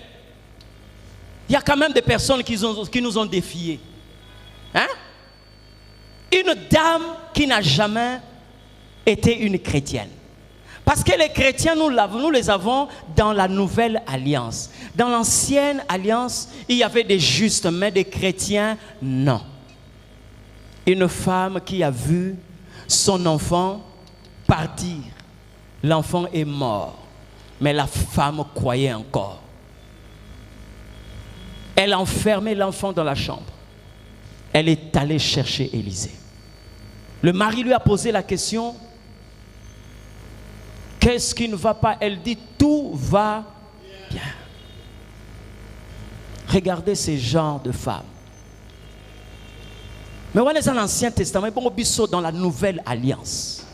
il y a quand même des personnes qui nous ont défiés. Hein? Une dame qui n'a jamais été une chrétienne. Parce que les chrétiens, nous les avons dans la nouvelle alliance. Dans l'ancienne alliance, il y avait des justes, mais des chrétiens, non. Une femme qui a vu son enfant partir. L'enfant est mort, mais la femme croyait encore. Elle a enfermé l'enfant dans la chambre. Elle est allée chercher Élisée. Le mari lui a posé la question, qu'est-ce qui ne va pas? Elle dit, tout va bien. Regardez ces genres de femmes. Mais on est dans l'Ancien Testament, dans la Nouvelle Alliance,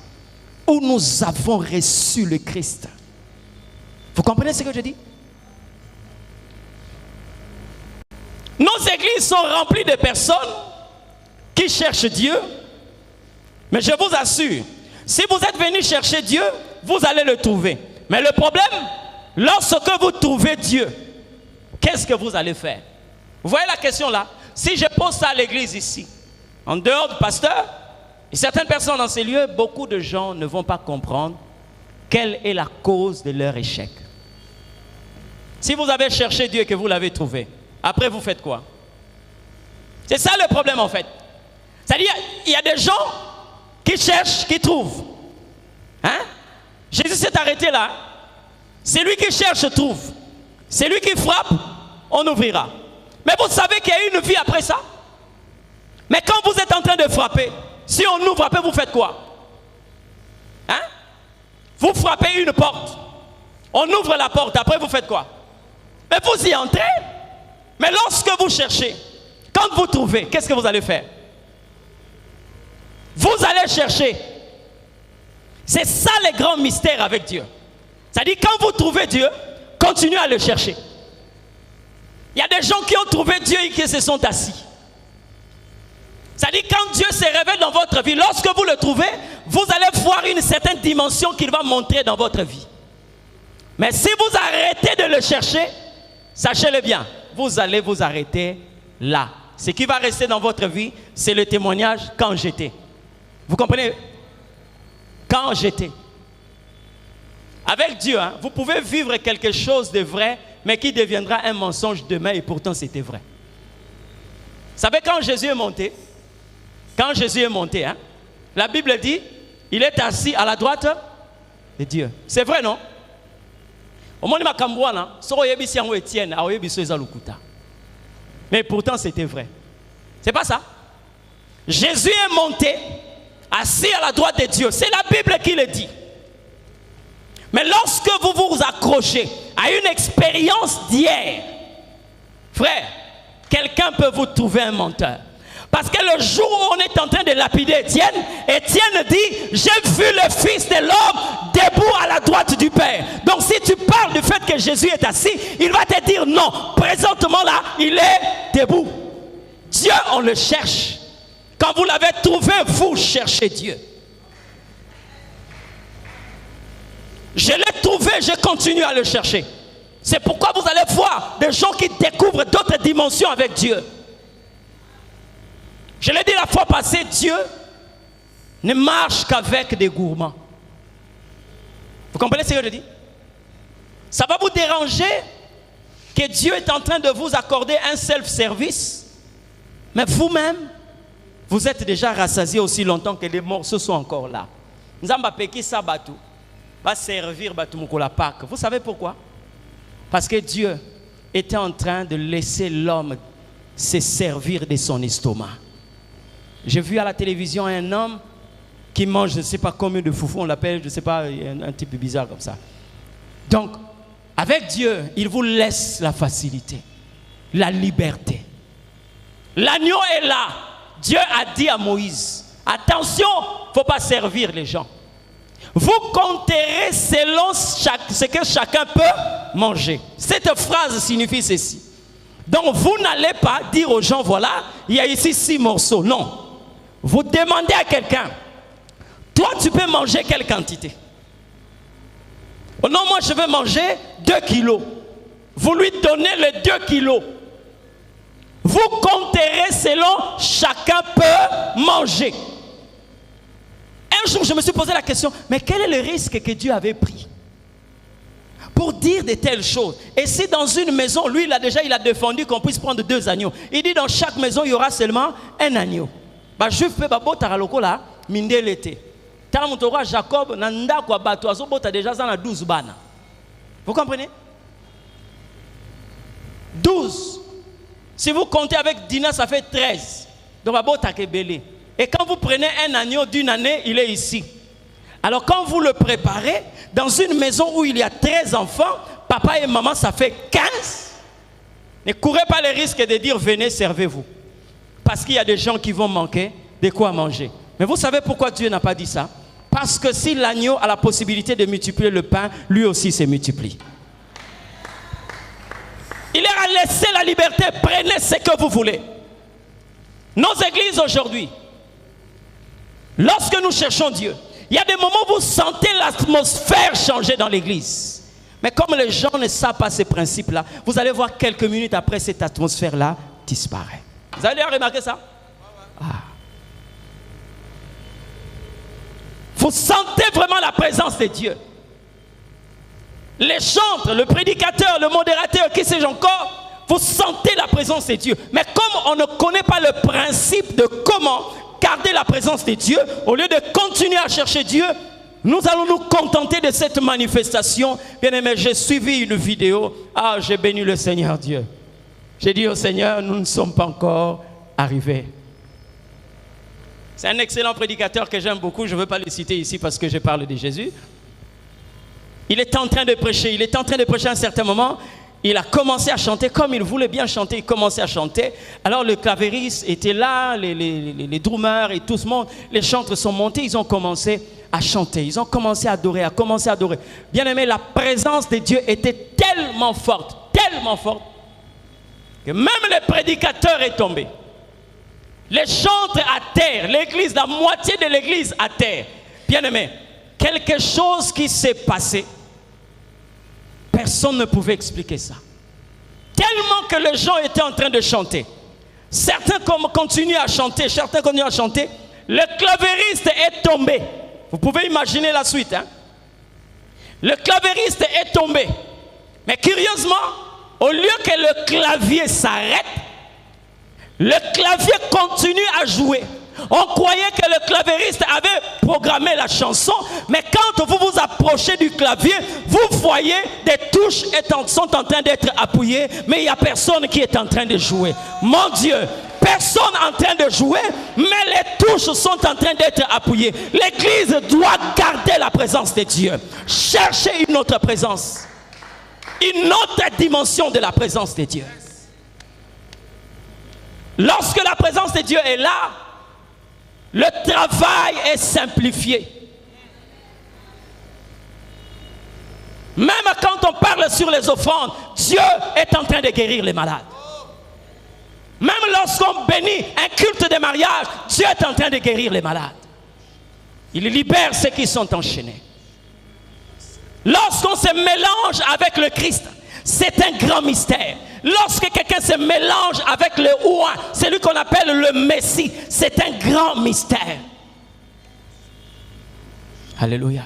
où nous avons reçu le Christ. Vous comprenez ce que je dis? Nos églises sont remplies de personnes qui cherchent Dieu. Mais je vous assure, si vous êtes venus chercher Dieu, vous allez le trouver. Mais le problème, lorsque vous trouvez Dieu, qu'est-ce que vous allez faire? Vous voyez la question là? Si je pose ça à l'église ici, en dehors du pasteur, et certaines personnes dans ces lieux, beaucoup de gens ne vont pas comprendre quelle est la cause de leur échec. Si vous avez cherché Dieu et que vous l'avez trouvé, après vous faites quoi? C'est ça le problème en fait. C'est-à-dire, il y a des gens qui cherchent, qui trouvent. Hein? Jésus s'est arrêté là. C'est lui qui cherche, trouve. C'est lui qui frappe, on ouvrira. Mais vous savez qu'il y a une vie après ça. Mais quand vous êtes en train de frapper, si on ouvre après, vous faites quoi? Hein? Vous frappez une porte. On ouvre la porte, après vous faites quoi? Mais vous y entrez. Mais lorsque vous cherchez, quand vous trouvez, qu'est-ce que vous allez faire? Vous allez chercher. C'est ça le grand mystère avec Dieu. C'est-à-dire quand vous trouvez Dieu, continuez à le chercher. Il y a des gens qui ont trouvé Dieu et qui se sont assis. C'est-à-dire quand Dieu se révèle dans votre vie, lorsque vous le trouvez, vous allez voir une certaine dimension qu'il va montrer dans votre vie. Mais si vous arrêtez de le chercher, sachez-le bien, vous allez vous arrêter là. Ce qui va rester dans votre vie, c'est le témoignage quand j'étais. Vous comprenez? Quand j'étais. Avec Dieu, hein, vous pouvez vivre quelque chose de vrai mais qui deviendra un mensonge demain, et pourtant c'était vrai. Vous savez, quand Jésus est monté, hein, la Bible dit, il est assis à la droite de Dieu. C'est vrai, non? Mais pourtant c'était vrai. C'est pas ça? Jésus est monté, assis à la droite de Dieu. C'est la Bible qui le dit. Mais lorsque vous vous accrochez à une expérience d'hier, frère, quelqu'un peut vous trouver un menteur. Parce que le jour où on est en train de lapider Étienne, Étienne dit, j'ai vu le Fils de l'homme debout à la droite du Père. Donc si tu parles du fait que Jésus est assis, il va te dire non, présentement là, il est debout. Dieu, on le cherche. Quand vous l'avez trouvé, vous cherchez Dieu. Je l'ai trouvé, je continue à le chercher. C'est pourquoi vous allez voir des gens qui découvrent d'autres dimensions avec Dieu. Je l'ai dit la fois passée, Dieu ne marche qu'avec des gourmands. Vous comprenez ce que je dis? Ça va vous déranger que Dieu est en train de vous accorder un self-service, mais vous-même, vous êtes déjà rassasié aussi longtemps que les morceaux sont encore là. Nzamba peki sabatu va servir Batumukula Pâques. Vous savez pourquoi? Parce que Dieu était en train de laisser l'homme se servir de son estomac. J'ai vu à la télévision un homme qui mange, je ne sais pas combien de foufou, on l'appelle, je ne sais pas, un type bizarre comme ça. Donc, avec Dieu, il vous laisse la facilité, la liberté. L'agneau est là. Dieu a dit à Moïse, attention, il ne faut pas servir les gens. Vous compterez selon ce que chacun peut manger. Cette phrase signifie ceci. Donc, vous n'allez pas dire aux gens, voilà, il y a ici 6 morceaux. Non. Vous demandez à quelqu'un, toi tu peux manger quelle quantité? Oh non, moi je veux manger 2 kilos. Vous lui donnez les 2 kilos. Vous compterez selon chacun peut manger. Un jour je me suis posé la question, mais quel est le risque que Dieu avait pris pour dire de telles choses? Et si dans une maison, lui il a défendu qu'on puisse prendre 2 agneaux. Il dit dans chaque maison il y aura seulement un agneau. Bah juif pe ba bota kaloko la mindelete. Tant mutoro Jacob nanda kwa bato azo bota déjà ça na 12 bana. Vous comprenez? 12. Si vous comptez avec Dina, ça fait 13. Donc ba bota ke belé. Et quand vous prenez un agneau d'une année, il est ici. Alors quand vous le préparez dans une maison où il y a 13 enfants, papa et maman, ça fait 15. Ne courez pas le risque de dire venez, servez-vous. Parce qu'il y a des gens qui vont manquer de quoi manger. Mais vous savez pourquoi Dieu n'a pas dit ça? Parce que si l'agneau a la possibilité de multiplier le pain, lui aussi se multiplie. Il leur a laissé la liberté, prenez ce que vous voulez. Nos églises aujourd'hui, lorsque nous cherchons Dieu, il y a des moments où vous sentez l'atmosphère changer dans l'église. Mais comme les gens ne savent pas ces principes-là, vous allez voir quelques minutes après cette atmosphère-là disparaît. Vous avez remarqué ça? Ah. Vous sentez vraiment la présence de Dieu. Les chantres, le prédicateur, le modérateur, qui sais-je encore, vous sentez la présence de Dieu. Mais comme on ne connaît pas le principe de comment garder la présence de Dieu, au lieu de continuer à chercher Dieu, nous allons nous contenter de cette manifestation. Bien aimé, j'ai suivi une vidéo. Ah, j'ai béni le Seigneur Dieu. J'ai dit au Seigneur, nous ne sommes pas encore arrivés. C'est un excellent prédicateur que j'aime beaucoup. Je ne veux pas le citer ici parce que je parle de Jésus. Il est en train de prêcher. Il est en train de prêcher à un certain moment. Il a commencé à chanter comme il voulait bien chanter. Il commençait à chanter. Alors le clavériste était là, les drummers et tout ce monde. Les chantres sont montés. Ils ont commencé à chanter. Ils ont commencé à adorer, à commencer à adorer. Bien aimé, la présence de Dieu était tellement forte que même le prédicateur est tombé. Les chantres à terre, l'église, la moitié de l'église à terre. Bien aimé, quelque chose qui s'est passé, personne ne pouvait expliquer ça. Tellement que les gens étaient en train de chanter. Certains continuent à chanter, le clavériste est tombé. Vous pouvez imaginer la suite. Hein? Le clavériste est tombé. Mais curieusement, au lieu que le clavier s'arrête, le clavier continue à jouer. On croyait que le claviériste avait programmé la chanson, mais quand vous vous approchez du clavier, vous voyez des touches sont en train d'être appuyées, mais il n'y a personne qui est en train de jouer. Mon Dieu, personne en train de jouer, mais les touches sont en train d'être appuyées. L'église doit garder la présence de Dieu. Cherchez une autre présence, une autre dimension de la présence de Dieu. Lorsque la présence de Dieu est là, le travail est simplifié. Même quand on parle sur les offrandes, Dieu est en train de guérir les malades. Même lorsqu'on bénit un culte de mariage, Dieu est en train de guérir les malades. Il libère ceux qui sont enchaînés. Lorsqu'on se mélange avec le Christ, c'est un grand mystère. Lorsque quelqu'un se mélange avec le Ouin, celui qu'on appelle le Messie, c'est un grand mystère. Alléluia.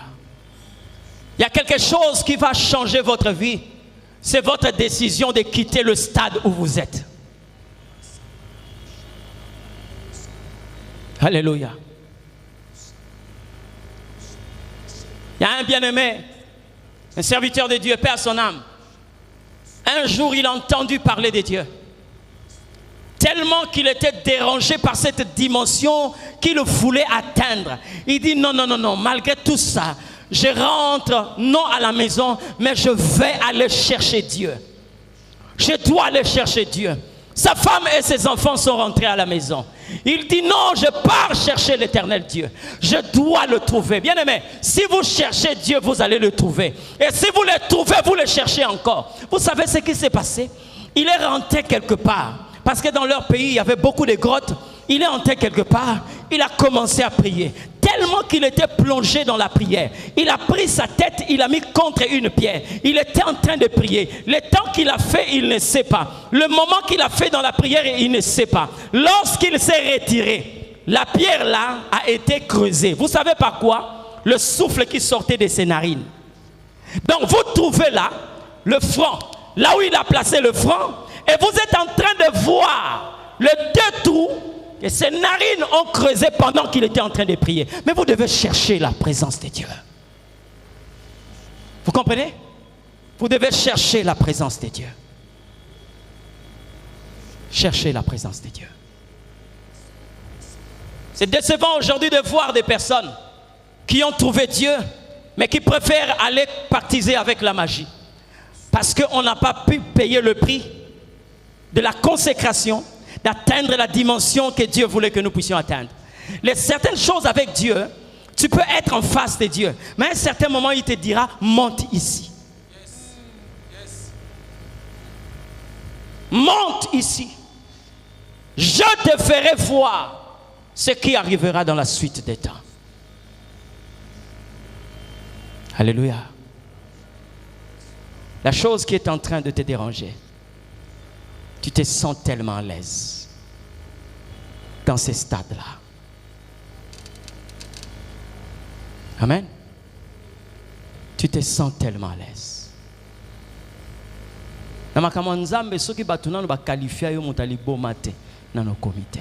Il y a quelque chose qui va changer votre vie. C'est votre décision de quitter le stade où vous êtes. Alléluia. Il y a un bien-aimé, un serviteur de Dieu, paix à son âme. Un jour, il a entendu parler de Dieu. Tellement qu'il était dérangé par cette dimension qu'il voulait atteindre. Il dit non, non, non, non, malgré tout ça, je rentre non à la maison, mais je vais aller chercher Dieu. Je dois aller chercher Dieu. Sa femme et ses enfants sont rentrés à la maison. Il dit non, je pars chercher l'éternel Dieu. Je dois le trouver. Bien aimé, si vous cherchez Dieu, vous allez le trouver. Et si vous le trouvez, vous le cherchez encore. Vous savez ce qui s'est passé? Il est rentré quelque part. Parce que dans leur pays, il y avait beaucoup de grottes. Il est entré quelque part. Il a commencé à prier. Tellement qu'il était plongé dans la prière. Il a pris sa tête, il a mis contre une pierre. Il était en train de prier. Le temps qu'il a fait, il ne sait pas. Le moment qu'il a fait dans la prière, il ne sait pas. Lorsqu'il s'est retiré, la pierre là a été creusée. Vous savez par quoi? Le souffle qui sortait de ses narines. Donc vous trouvez là le front, là où il a placé le front, et vous êtes en train de voir les deux trous que ses narines ont creusé pendant qu'il était en train de prier. Mais vous devez chercher la présence de Dieu. Vous comprenez? Vous devez chercher la présence de Dieu. Cherchez la présence de Dieu. C'est décevant aujourd'hui de voir des personnes qui ont trouvé Dieu, mais qui préfèrent aller baptiser avec la magie. Parce qu'on n'a pas pu payer le prix de la consécration, d'atteindre la dimension que Dieu voulait que nous puissions atteindre. Certaines choses avec Dieu, tu peux être en face de Dieu, mais à un certain moment, il te dira, monte ici. Monte ici. Je te ferai voir ce qui arrivera dans la suite des temps. Alléluia. La chose qui est en train de te déranger, tu te sens tellement à l'aise dans ces stades-là. Amen. Tu te sens tellement à l'aise. Na makambo nzambe soki batuna no ba qualifier yo mutali bomate na no comité.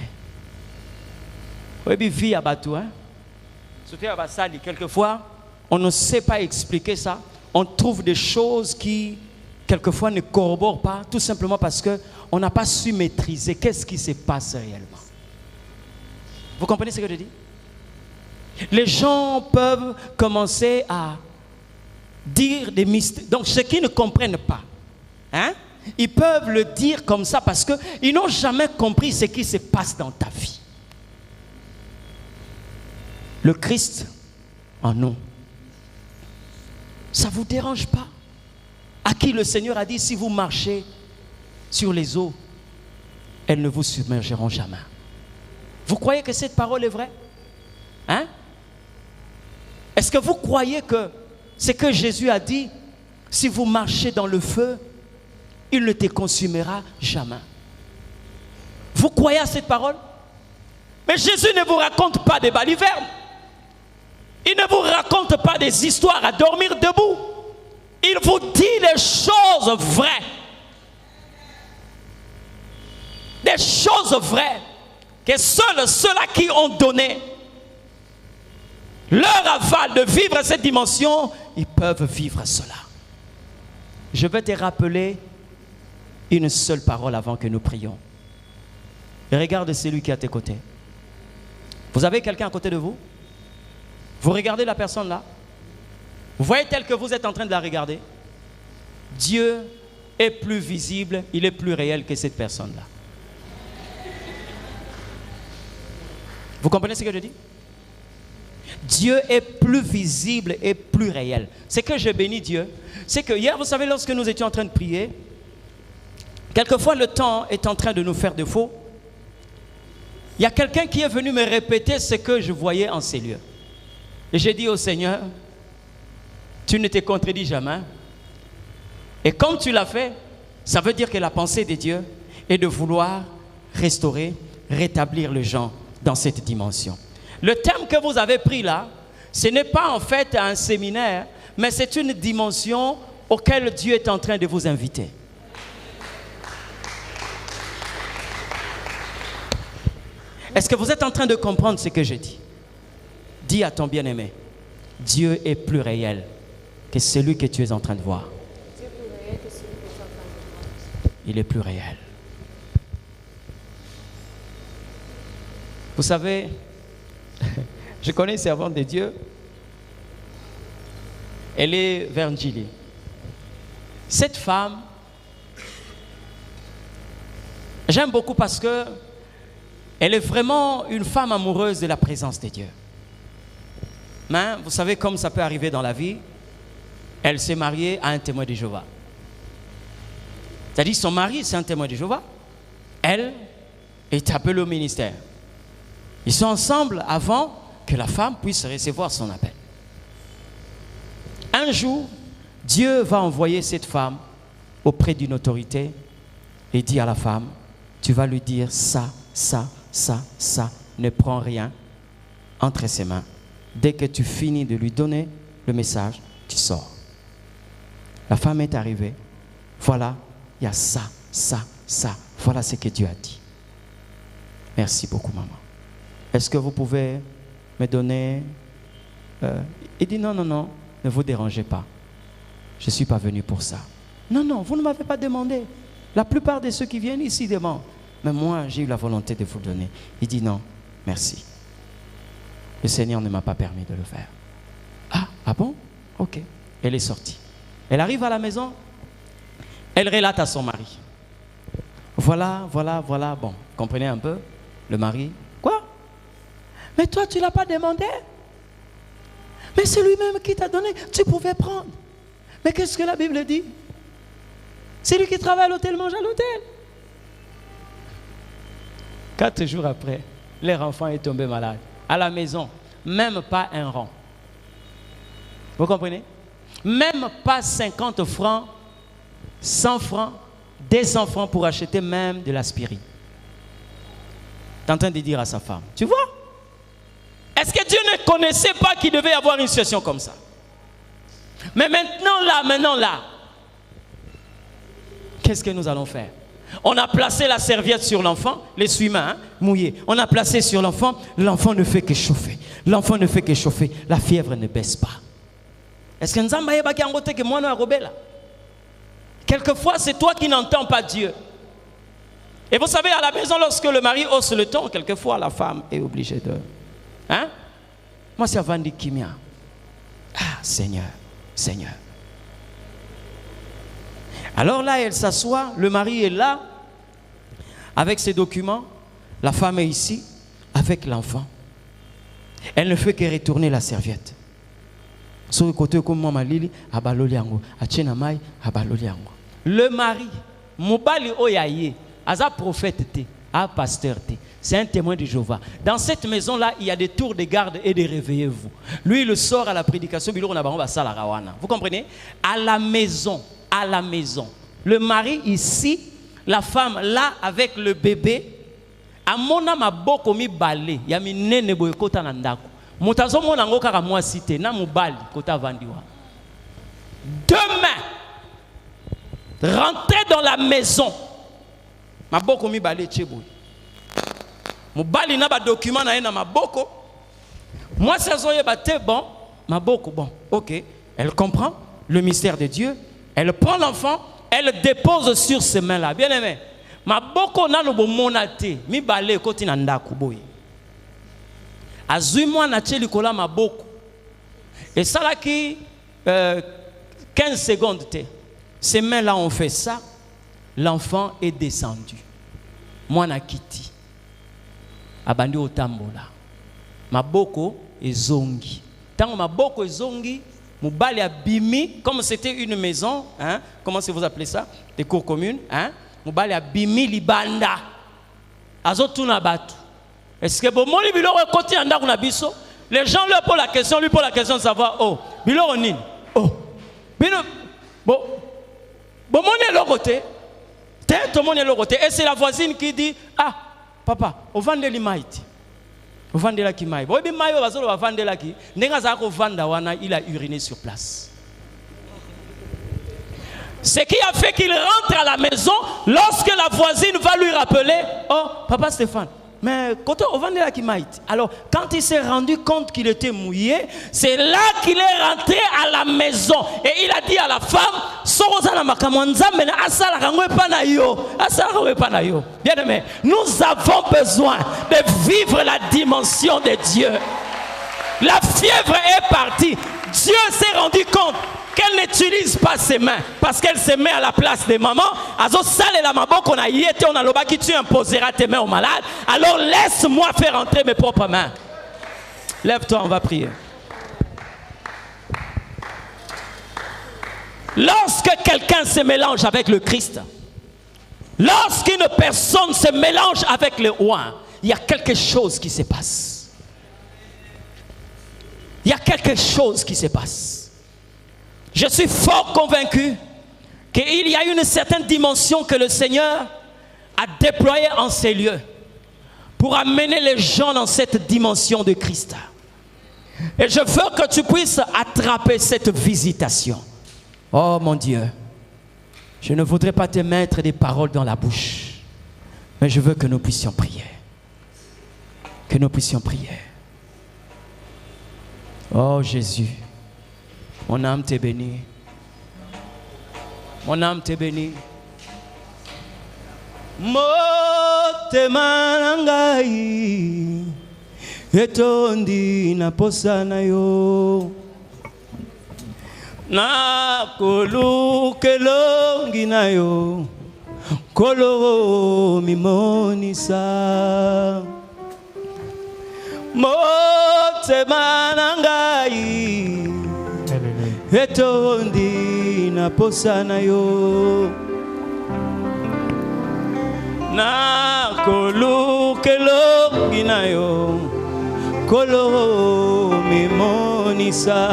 Oyebi vie ya batu hein. Surtout à basali quelquefois on ne sait pas expliquer ça. On trouve des choses qui quelquefois ne corroborent pas, tout simplement parce qu'on n'a pas su maîtriser qu'est-ce qui se passe réellement. Vous comprenez ce que je dis? Les gens peuvent commencer à dire des mystères. Donc ceux qui ne comprennent pas, hein, ils peuvent le dire comme ça parce qu'ils n'ont jamais compris ce qui se passe dans ta vie. Le Christ en nous. Ça ne vous dérange pas? À qui le Seigneur a dit, si vous marchez sur les eaux, elles ne vous submergeront jamais. Vous croyez que cette parole est vraie? Hein? Est-ce que vous croyez que ce que Jésus a dit, si vous marchez dans le feu, il ne te consumera jamais? Vous croyez à cette parole? Mais Jésus ne vous raconte pas des balivernes. Il ne vous raconte pas des histoires à dormir debout. Il vous dit les choses vraies. des choses vraies que seuls ceux-là qui ont donné leur aval de vivre cette dimension, ils peuvent vivre cela. Je vais te rappeler une seule parole avant que nous prions. Et regarde celui qui est à tes côtés. Vous avez quelqu'un à côté de vous? Vous regardez la personne là? Vous voyez tel que vous êtes en train de la regarder? Dieu est plus visible, il est plus réel que cette personne-là. Vous comprenez ce que je dis? Dieu est plus visible et plus réel. C'est que je bénis Dieu. C'est que hier, vous savez, lorsque nous étions en train de prier, quelquefois le temps est en train de nous faire défaut. Il y a quelqu'un qui est venu me répéter ce que je voyais en ces lieux. Et j'ai dit au Seigneur, tu ne te contredis jamais. Et comme tu l'as fait, ça veut dire que la pensée de Dieu est de vouloir restaurer, rétablir les gens dans cette dimension. Le thème que vous avez pris là, ce n'est pas en fait un séminaire, mais c'est une dimension auquel Dieu est en train de vous inviter. Est-ce que vous êtes en train de comprendre ce que je dis? Dis à ton bien-aimé, Dieu est plus réel que celui que tu es en train de voir. Il est plus réel. Vous savez, je connais une servante de Dieu. Elle est Virginie. Cette femme, j'aime beaucoup parce que elle est vraiment une femme amoureuse de la présence de Dieu. Mais vous savez comme ça peut arriver dans la vie, elle s'est mariée à un témoin de Jéhovah. C'est-à-dire son mari, c'est un témoin de Jéhovah. Elle est appelée au ministère. Ils sont ensemble avant que la femme puisse recevoir son appel. Un jour, Dieu va envoyer cette femme auprès d'une autorité et dit à la femme, tu vas lui dire ça, ne prends rien entre ses mains. Dès que tu finis de lui donner le message, tu sors. La femme est arrivée. Voilà, il y a ça. Voilà ce que Dieu a dit. Merci beaucoup, maman. Est-ce que vous pouvez me donner... Il dit non, ne vous dérangez pas. Je ne suis pas venu pour ça. Non, vous ne m'avez pas demandé. La plupart de ceux qui viennent ici demandent. Mais moi, j'ai eu la volonté de vous le donner. Il dit non, merci. Le Seigneur ne m'a pas permis de le faire. Ah bon? Ok. Elle est sortie. Elle arrive à la maison. Elle relate à son mari. Voilà. Bon, comprenez un peu? Le mari. Quoi? Mais toi, tu ne l'as pas demandé? Mais c'est lui-même qui t'a donné. Tu pouvais prendre. Mais qu'est-ce que la Bible dit? C'est lui qui travaille à l'hôtel, mange à l'hôtel. 4 jours après, leur enfant est tombé malade. À la maison, même pas un rang. Vous comprenez? Même pas 50 francs, 100 francs, 200 francs pour acheter même de l'aspirine. Tu es en train de dire à sa femme, tu vois? Est-ce que Dieu ne connaissait pas qu'il devait y avoir une situation comme ça? Mais maintenant là, qu'est-ce que nous allons faire? On a placé la serviette sur l'enfant, l'essuie-main mouillé. On a placé sur l'enfant, l'enfant ne fait que chauffer. L'enfant ne fait que chauffer. La fièvre ne baisse pas. Est-ce que nous avons dit que moi, quelquefois, c'est toi qui n'entends pas Dieu. Et vous savez, à la maison, lorsque le mari hausse le ton, quelquefois, la femme est obligée de... Moi, c'est Vandi Kimia. Seigneur. Alors là, elle s'assoit, le mari est là, avec ses documents, la femme est ici, avec l'enfant. Elle ne fait que retourner la serviette. Sur le côté comme maman Lili, le mari, Mobali Oyaye, Aza prophète, pasteur, c'est un témoin de Jéhovah. Dans cette maison-là, il y a des tours de garde et de réveillez-vous. Lui, il sort à la prédication, vous comprenez? À la maison. Le mari ici, la femme là avec le bébé. Amona maboko mi balé, ya mi nene boye kota na ndako. Mutazo mona ngo kaka moi cité na mobali kota vandiwa. Demain, rentrez dans la maison. Maboko mibale cheboy. Mobali na ba document na ena maboko. Moi ça zoye bate bon, maboko bon. OK, elle comprend le mystère de Dieu. Elle prend l'enfant, elle le dépose sur ses mains-là. Bien aimé. Maboko na no monate, mibale koti na ndaku boy. Azui moi na tche likola maboko. Et ça là qui 15 secondes. Ces mains-là ont fait ça. L'enfant est descendu. Moi, na kiti. Abandi otambola. Maboko et zongi. Tant maboko et zongi, mubali abimi, comme c'était une maison, hein, comment vous appelez ça? Des cours communes, hein? Mubali abimi libanda. Azotuna batu. Est-ce que bon moni biloko koti anda kuna biso? Les gens lui posent la question de savoir, oh, biloko nini? Oh, bino, bon mon est le côté. Tout le monde est le côté. Et c'est la voisine qui dit, ah, papa, on vend de l'imaïti. On vend de la kimaï. Bon, il va vendre de la qui. Il a uriné sur place. Ce qui a fait qu'il rentre à la maison lorsque la voisine va lui rappeler, oh, papa Stéphane. Mais quand on vend de la kimaïti. Alors, quand il s'est rendu compte qu'il était mouillé, c'est là qu'il est rentré à la maison. Et il a dit à la femme, bien aimé, nous avons besoin de vivre la dimension de Dieu. La fièvre est partie. Dieu s'est rendu compte qu'elle n'utilise pas ses mains parce qu'elle se met à la place des mamans. Tu imposeras tes mains aux malades. Alors laisse-moi faire entrer mes propres mains. Lève-toi, on va prier. Lorsque quelqu'un se mélange avec le Christ, lorsqu'une personne se mélange avec le oint, il y a quelque chose qui se passe. Il y a quelque chose qui se passe. Je suis fort convaincu qu'il y a une certaine dimension que le Seigneur a déployée en ces lieux pour amener les gens dans cette dimension de Christ. Et je veux que tu puisses attraper cette visitation. Oh mon Dieu, je ne voudrais pas te mettre des paroles dans la bouche, mais je veux que nous puissions prier. Que nous puissions prier. Oh Jésus, mon âme t'est bénie. Mon âme t'est bénie. Motema nangai etondi na posana yo na kolukelo ngina yo kolo mimonisa motema nangai etondi na posana yo na kolukelo ngina yo kolo mimonisa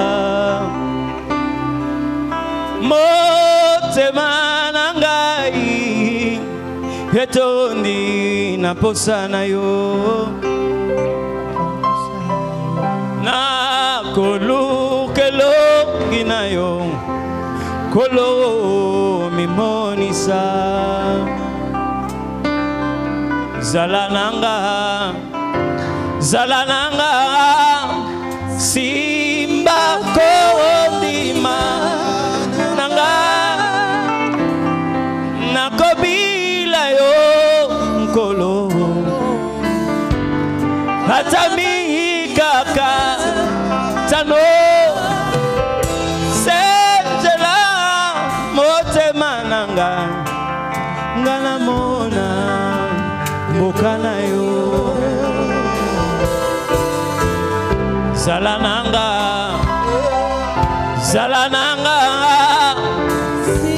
motema nangai etondi na posana yo na kolukelo ngina yo kolo mimonisa zalananga simba kondima nanga nakobila yo nkolo hatami kaka tano setela motema nanga ngana mona mokana yo zalananga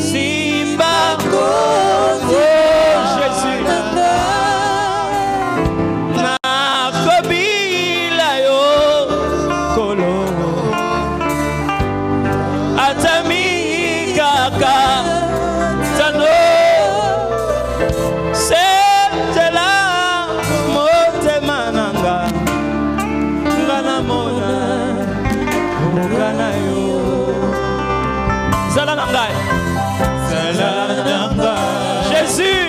simba oh Jésus na kobila yo kolo atami kaka tano setela motema nanga ngana mona mokana yo zalananga Jésus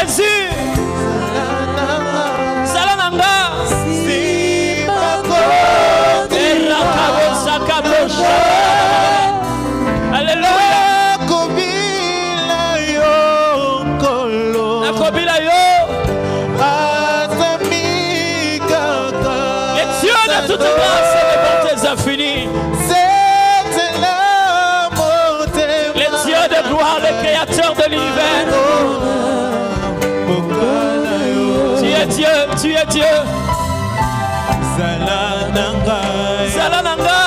Jésus. Zalananga. Alléluia. Nakobila yo. Les dieux de toute grâce et de bontés infinies. Les dieux de gloire, les créateurs de l'univers. Tu es Dieu, tu es Dieu. Zalananga.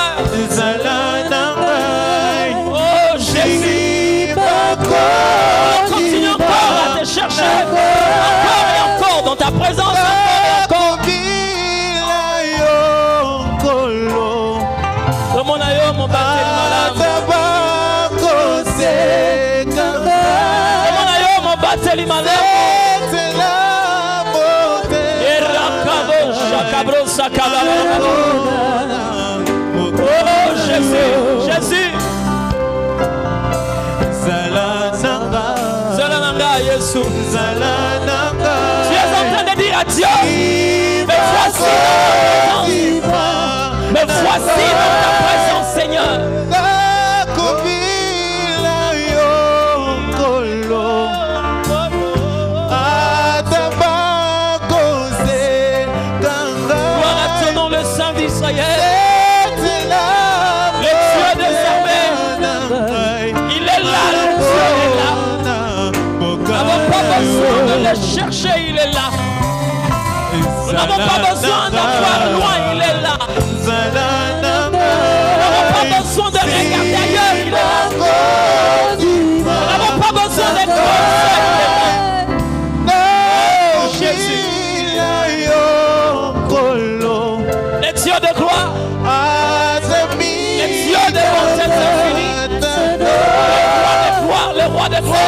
Oh Jésus. Continue encore à te chercher. Encore et encore dans ta présence. Encore. Comme on a eu mon baptême malade. Comme on a eu mon baptême malade. Oh Jésus, Jésus. Zalananga Yesu. Tu es en train de dire à Dieu, mais voici dans ta présence, Seigneur. Israël, le Dieu des armées, il est là, le Dieu est là. Nous n'avons pas besoin de le chercher, il est là. Nous n'avons pas besoin d'en voir loin, il est là. Nous n'avons pas besoin de regarder ailleurs, il est là. Nous n'avons pas besoin d'être Jésus. Les dieux de gloire, les dieux de bonté infinie, le roi de gloire,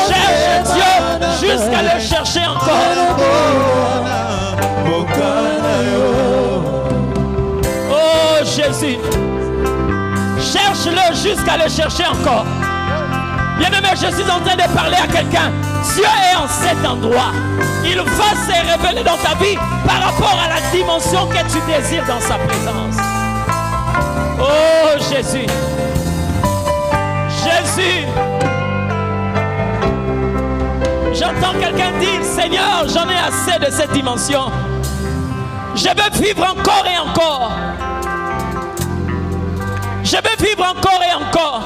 cherche Dieu jusqu'à le chercher encore. Oh Jésus, cherche-le jusqu'à le chercher encore. Bien-aimé, je suis en train de parler à quelqu'un. Dieu est en cet endroit. Il va se révéler dans ta vie par rapport à la dimension que tu désires dans sa présence. Oh Jésus. Jésus. J'entends quelqu'un dire, Seigneur, j'en ai assez de cette dimension. Je veux vivre encore et encore. Je veux vivre encore et encore.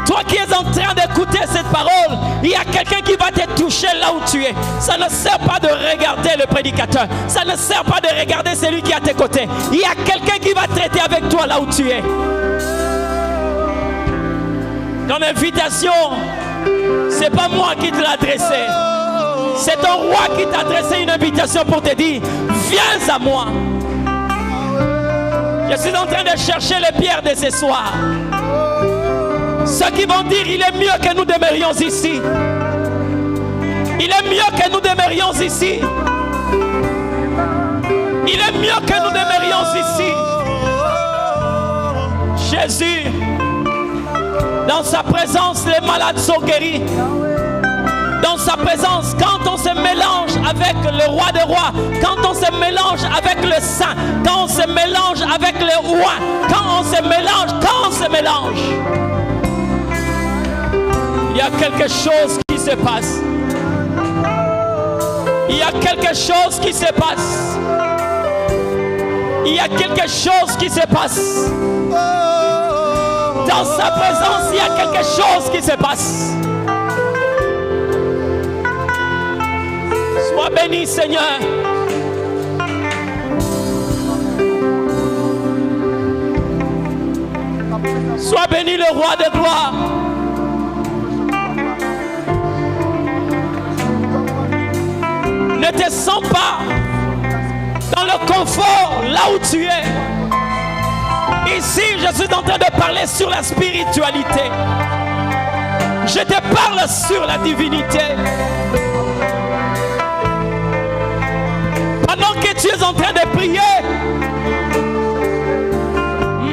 Toi qui es en train d'écouter cette parole, il y a quelqu'un qui va te toucher là où tu es. Ça ne sert pas de regarder le prédicateur. Ça ne sert pas de regarder celui qui est à tes côtés. Il y a quelqu'un qui va traiter avec toi là où tu es. Ton invitation, c'est pas moi qui te l'ai adressé. C'est ton roi qui t'a adressé une invitation pour te dire, viens à moi. Je suis en train de chercher les pierres de ce soir. Ceux qui vont dire, il est mieux que nous demeurions ici. Il est mieux que nous demeurions ici. Il est mieux que nous demeurions ici. Jésus, dans sa présence, les malades sont guéris. Dans sa présence, quand on se mélange avec le roi des rois, quand on se mélange avec le saint, quand on se mélange avec le roi, quand on se mélange, il y a quelque chose qui se passe. Il y a quelque chose qui se passe. Il y a quelque chose qui se passe. Dans sa présence, il y a quelque chose qui se passe. Sois béni, Seigneur. Sois béni, le roi de gloire. Ne te sens pas dans le confort là où tu es. Ici, je suis en train de parler sur la spiritualité. Je te parle sur la divinité. Pendant que tu es en train de prier,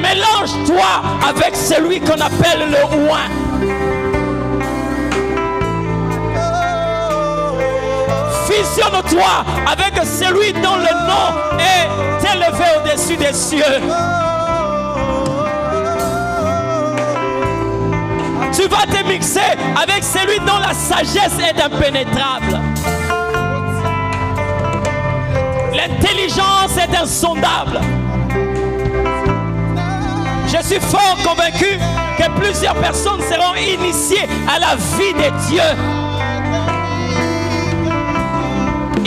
mélange-toi avec celui qu'on appelle le roi. Visionne-toi avec celui dont le nom est élevé au-dessus des cieux. Tu vas te mixer avec celui dont la sagesse est impénétrable. L'intelligence est insondable. Je suis fort convaincu que plusieurs personnes seront initiées à la vie de Dieu.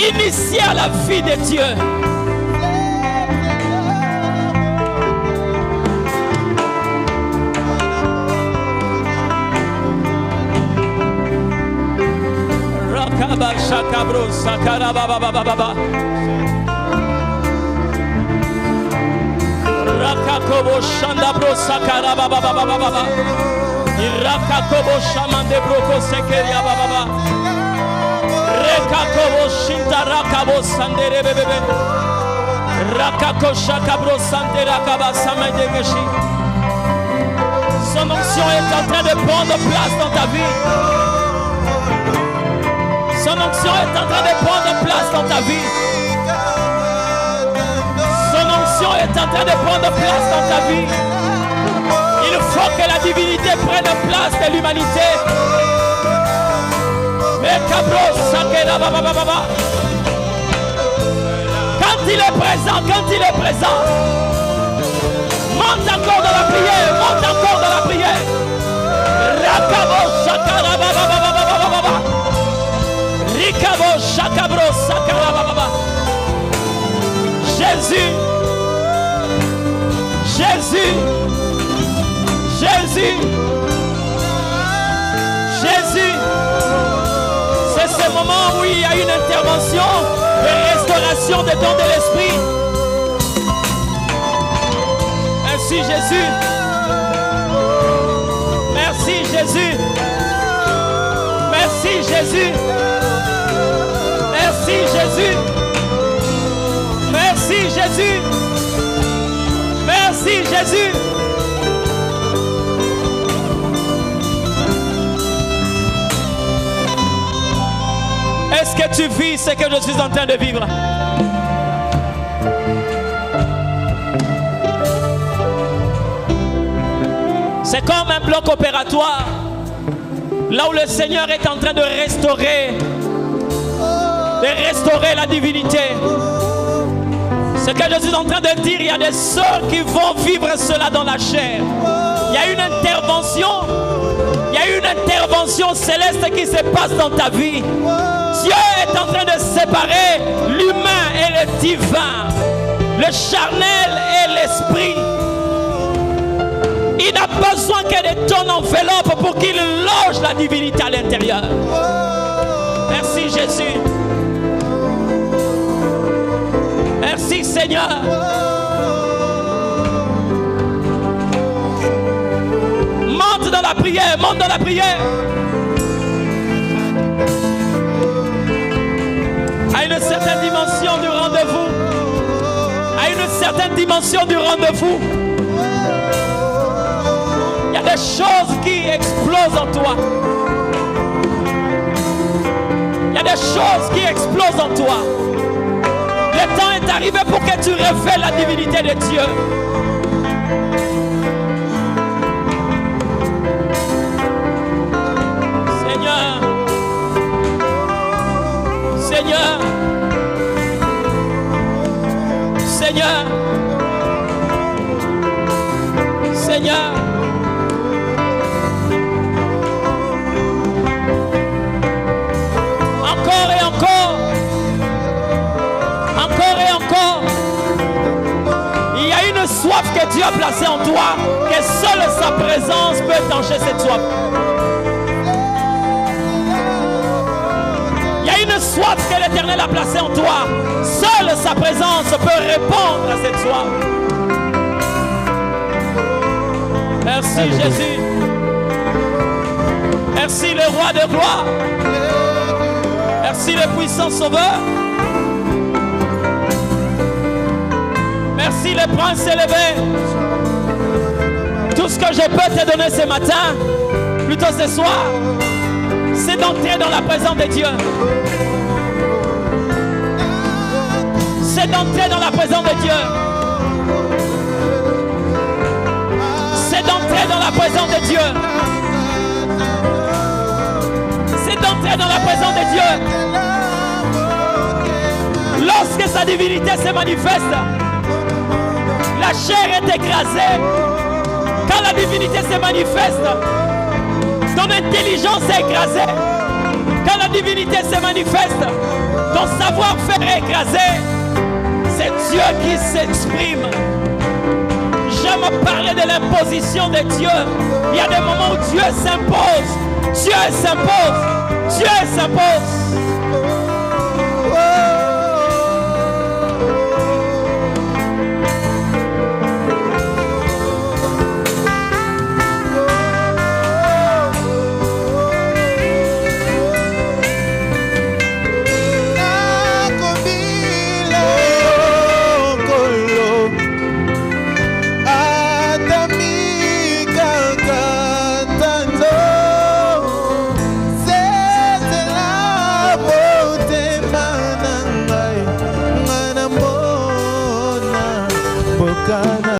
Initiées à la vie de Dieu. Rakaba shakabro sakarababababa. Rakakobo shandabro sakarababababa. Irakakobo shamande broko sekeria bababa. Rekakobo shintarakabo sandere bebebe. Rakako shakabro sandera kaba samedegeshi. Son onction est en train de prendre place dans ta vie. Son onction est en train de prendre place dans ta vie. Son onction est en train de prendre place dans ta vie. Il faut que la divinité prenne place de l'humanité. Quand il est présent, monte encore dans la prière, monte encore dans la prière. Rakabo sakarababababababa. Rikabo shakabro sakarabababa. Jésus, Jésus, Jésus, Jésus. C'est ce moment où il y a une intervention de restauration des dons de l'esprit. Merci Jésus. Merci Jésus. Merci Jésus. Merci Jésus. Merci Jésus. Merci Jésus. Est-ce que tu vis ce que je suis en train de vivre? C'est comme un bloc opératoire, là où le Seigneur est en train de restaurer la divinité. Ce que je suis en train de dire, il y a des sœurs qui vont vivre cela dans la chair. Il y a une intervention céleste qui se passe dans ta vie. Dieu est en train de séparer l'humain et le divin, le charnel et l'esprit. Il n'a besoin que de ton enveloppe pour qu'il loge la divinité à l'intérieur. Merci Jésus. Merci Seigneur. Monte dans la prière, monte dans la prière. À une certaine dimension du rendez-vous. À une certaine dimension du rendez-vous. Il y a des choses qui explosent en toi. Il y a des choses qui explosent en toi. Le temps est arrivé pour que tu révèles la divinité de Dieu. Seigneur, Seigneur, Seigneur, Seigneur. Encore et encore. Encore et encore. Il y a une soif que Dieu a placée en toi, que seule sa présence peut étancher cette soif. Il y a une soif que l'Éternel a placée en toi. Seule sa présence peut répondre à cette soif. Merci Alléluia. Jésus. Merci le roi de gloire. Merci le puissant sauveur. Merci le prince élevé. Tout ce que je peux te donner ce matin, plutôt ce soir, c'est d'entrer dans la présence de Dieu. C'est d'entrer dans la présence de Dieu. C'est d'entrer dans la présence de Dieu. C'est d'entrer dans la présence de Dieu. Lorsque sa divinité se manifeste, la chair est écrasée. Quand la divinité se manifeste, ton intelligence est écrasée. Quand la divinité se manifeste, ton savoir-faire est écrasé. C'est Dieu qui s'exprime. J'aime parler de l'imposition de Dieu. Il y a des moments où Dieu s'impose. Dieu s'impose. Dieu s'impose.